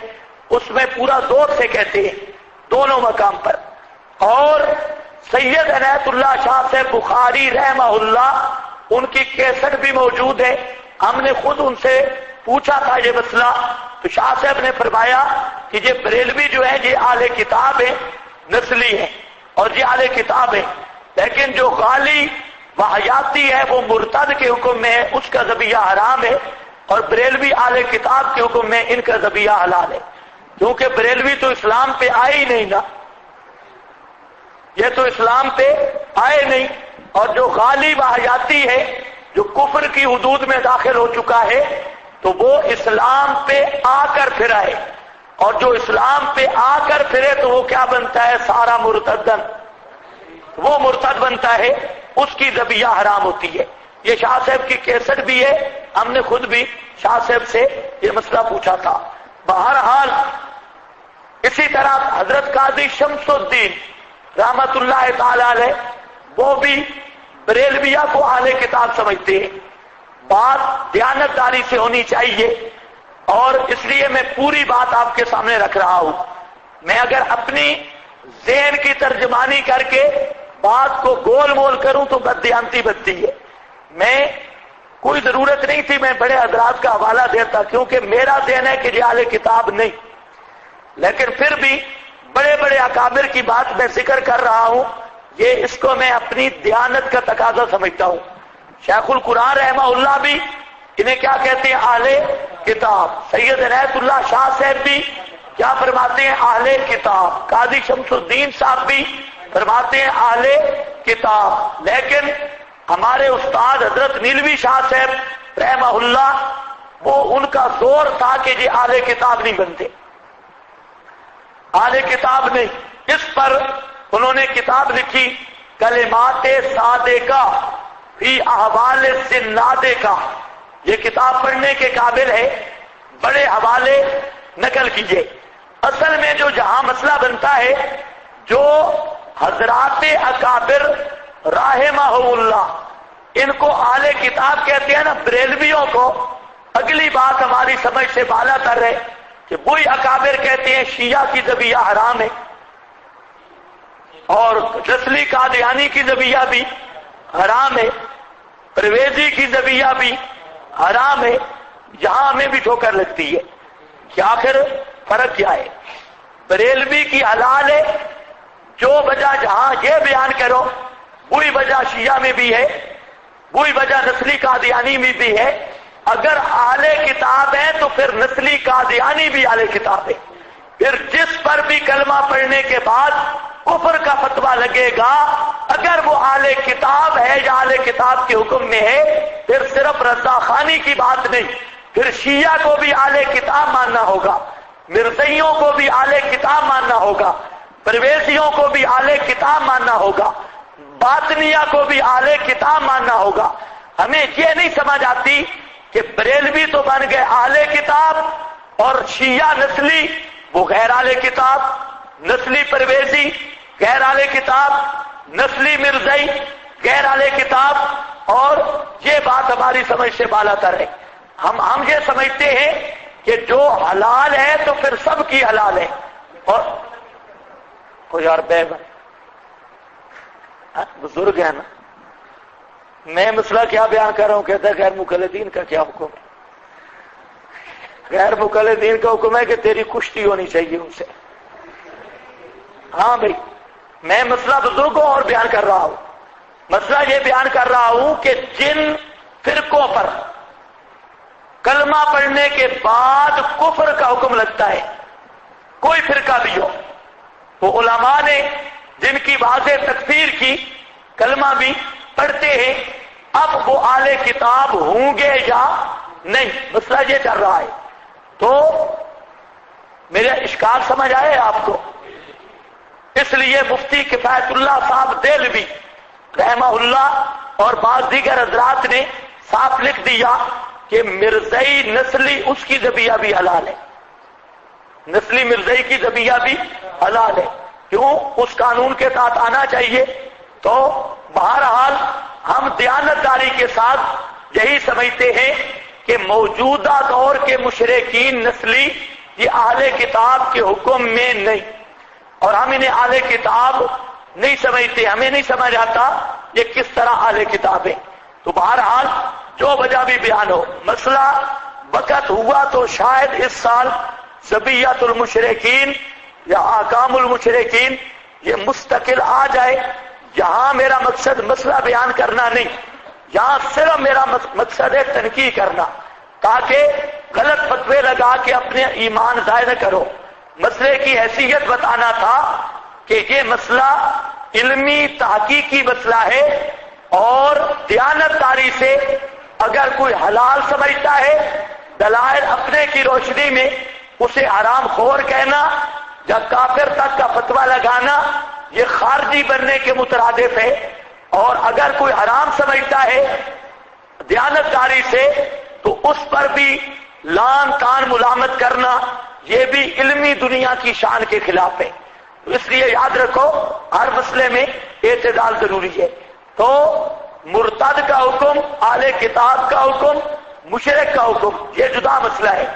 اس میں پورا زور سے کہتے ہیں دونوں مقام پر۔ اور سید عنایت اللہ شاہ سے بخاری رحمہ اللہ ان کی کیسٹ بھی موجود ہے، ہم نے خود ان سے پوچھا تھا یہ مسئلہ، تو شاہ صاحب نے فرمایا کہ یہ بریلوی جو ہے یہ اہل کتاب ہے، نسلی ہے اور یہ اہل کتاب ہے، لیکن جو غالی وحیاتی ہے وہ مرتد کے حکم میں ہے، اس کا ذبیحہ حرام ہے، اور بریلوی اہل کتاب کے حکم میں ان کا ذبیحہ حلال ہے، کیونکہ بریلوی تو اسلام پہ آئے ہی نہیں نا، یہ تو اسلام پہ آئے نہیں۔ اور جو غالی وحیاتی ہے جو کفر کی حدود میں داخل ہو چکا ہے تو وہ اسلام پہ آ کر پھر آئے، اور جو اسلام پہ آ کر پھرے تو وہ کیا بنتا ہے؟ سارا مرتدن، وہ مرتد بنتا ہے، اس کی ذبیحہ حرام ہوتی ہے۔ یہ شاہ صاحب کی کیسٹ بھی ہے، ہم نے خود بھی شاہ صاحب سے یہ مسئلہ پوچھا تھا۔ بہرحال اسی طرح حضرت قاضی شمس الدین رحمت اللہ تعالی علیہ، وہ بھی بریلویہ کو اہل کتاب سمجھتے ہیں۔ بات دیانتداری سے ہونی چاہیے، اور اس لیے میں پوری بات آپ کے سامنے رکھ رہا ہوں۔ میں اگر اپنی ذہن کی ترجمانی کر کے بات کو گول مول کروں تو بددیانتی بنتی ہے۔ میں کوئی ضرورت نہیں تھی میں بڑے حضرات کا حوالہ دیتا، کیونکہ میرا ذہن ہے کہ یہ اہل کتاب نہیں، لیکن پھر بھی بڑے بڑے اکابر کی بات میں ذکر کر رہا ہوں، یہ اس کو میں اپنی دیانت کا تقاضا سمجھتا ہوں۔ شیخ القرآن رحمہ اللہ بھی انہیں کیا کہتے ہیں؟ اہل کتاب۔ سید عنایت اللہ شاہ صاحب بھی کیا فرماتے ہیں؟ اہل کتاب۔ قاضی شمس الدین صاحب بھی فرماتے ہیں اہل کتاب۔ لیکن ہمارے استاد حضرت نیلوی شاہ صاحب رحمہ اللہ، وہ ان کا زور تھا کہ یہ اہل کتاب نہیں بنتے، اہل کتاب نہیں۔ اس پر انہوں نے کتاب لکھی کلمات صادقہ فی احوال الزنادقہ، یہ کتاب پڑھنے کے قابل ہے، بڑے حوالے نقل کیجئے۔ اصل میں جو جہاں مسئلہ بنتا ہے، جو حضرات اکابر رحمہم اللہ ان کو اہل کتاب کہتے ہیں نا، بریلویوں کو اگلی بات ہماری سمجھ سے بالا تر ہے کہ وہی اکابر کہتے ہیں شیعہ کی ذبیحہ حرام ہے، اور نسلی قادیانی کی ذبیحہ بھی حرام ہے، پرویزی کی ذبیحہ بھی حرام ہے۔ یہاں ہمیں بھی ٹھوکر لگتی ہے کہ آخر فرق کیا ہے؟ بریلوی کی حلال ہے، جو وجہ جہاں یہ بیان کرو وہی وجہ شیعہ میں بھی ہے، وہی وجہ نسلی قادیانی میں بھی ہے۔ اگر اہل کتاب ہے تو پھر نسلی قادیانی بھی اہل کتاب ہے۔ پھر جس پر بھی کلمہ پڑھنے کے بعد کفر کا فتویٰ لگے گا، اگر وہ اہل کتاب ہے یا اہل کتاب کے حکم میں ہے، پھر صرف رضا خانی کی بات نہیں، پھر شیعہ کو بھی اہل کتاب ماننا ہوگا، مرزائیوں کو بھی اہل کتاب ماننا ہوگا، پرویزیوں کو بھی اہل کتاب ماننا ہوگا، باطنیہ کو بھی اہل کتاب ماننا ہوگا۔ ہمیں یہ نہیں سمجھ آتی کہ بریلوی تو بن گئے اہل کتاب اور شیعہ نسلی وہ غیر اہل کتاب، نسلی پرویزی غیر اہل کتاب، نسلی مرزائی غیر اہل کتاب، اور یہ بات ہماری سمجھ سے بالا تر ہے۔ ہم یہ سمجھتے ہیں کہ جو حلال ہے تو پھر سب کی حلال ہے، اور یار بے بزرگ ہے نا، میں مسئلہ کیا بیان کر رہا ہوں؟ کہتا ہے غیر مقلدین کا کیا حکم ہے؟ غیر مقلدین کا حکم ہے کہ تیری کشتی ہونی چاہیے ان سے۔ ہاں بھائی، میں مسئلہ بزرگوں اور بیان کر رہا ہوں۔ مسئلہ یہ بیان کر رہا ہوں کہ جن فرقوں پر کلمہ پڑھنے کے بعد کفر کا حکم لگتا ہے، کوئی فرقہ بھی ہو، وہ علماء نے جن کی واضح تکفیر کی، کلمہ بھی پڑھتے ہیں، اب وہ اہل کتاب ہوں گے یا نہیں، مسئلہ یہ چل رہا ہے۔ تو میرا اشکال سمجھ آئے آپ کو؟ اس لیے مفتی کفایت اللہ صاحب دہلوی رحمہ اللہ اور بعض دیگر حضرات نے صاف لکھ دیا کہ مرزائی نسلی اس کی ذبیحہ بھی حلال ہے، نسلی مرزائی کی ذبیحہ بھی حلال ہے۔ کیوں؟ اس قانون کے ساتھ آنا چاہیے۔ تو بہرحال ہم دیانتداری کے ساتھ یہی سمجھتے ہیں کہ موجودہ دور کے مشرکین نسلی یہ اہل کتاب کے حکم میں نہیں، اور ہم انہیں اہل کتاب نہیں سمجھتے، ہمیں نہیں سمجھ آتا یہ کس طرح اہل کتاب ہے۔ تو بہرحال جو وجہ بھی بیان ہو، مسئلہ وقت ہوا تو شاید اس سال ذبیحۃ المشرکین یا احکام المشرکین یہ مستقل آ جائے۔ یہاں میرا مقصد مسئلہ بیان کرنا نہیں، یہاں صرف میرا مقصد ہے تنقید کرنا، تاکہ غلط فتوے لگا کے اپنے ایمان ضائع نہ کرو۔ مسئلے کی حیثیت بتانا تھا کہ یہ مسئلہ علمی تحقیقی مسئلہ ہے، اور دیانتداری سے اگر کوئی حلال سمجھتا ہے دلائل اپنے کی روشنی میں اسے حرام خور کہنا یا کافر تک کا فتویٰ لگانا یہ خارجی بننے کے مترادف ہے. اور اگر کوئی حرام سمجھتا ہے دیانتداری سے تو اس پر بھی لان تان ملامت کرنا یہ بھی علمی دنیا کی شان کے خلاف ہے. اس لیے یاد رکھو ہر مسئلے میں اعتدال ضروری ہے. تو مرتد کا حکم، اہل کتاب کا حکم، مشرک کا حکم یہ جدا مسئلہ ہے.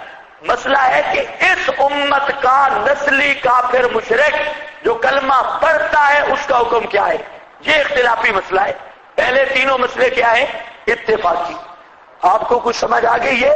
مسئلہ ہے کہ اس امت کا نسلی کافر مشرک جو کلمہ پڑھتا ہے اس کا حکم کیا ہے، یہ اختلافی مسئلہ ہے. پہلے تینوں مسئلے کیا ہیں؟ اتفاقی. آپ کو کچھ سمجھ آ گئی ہے؟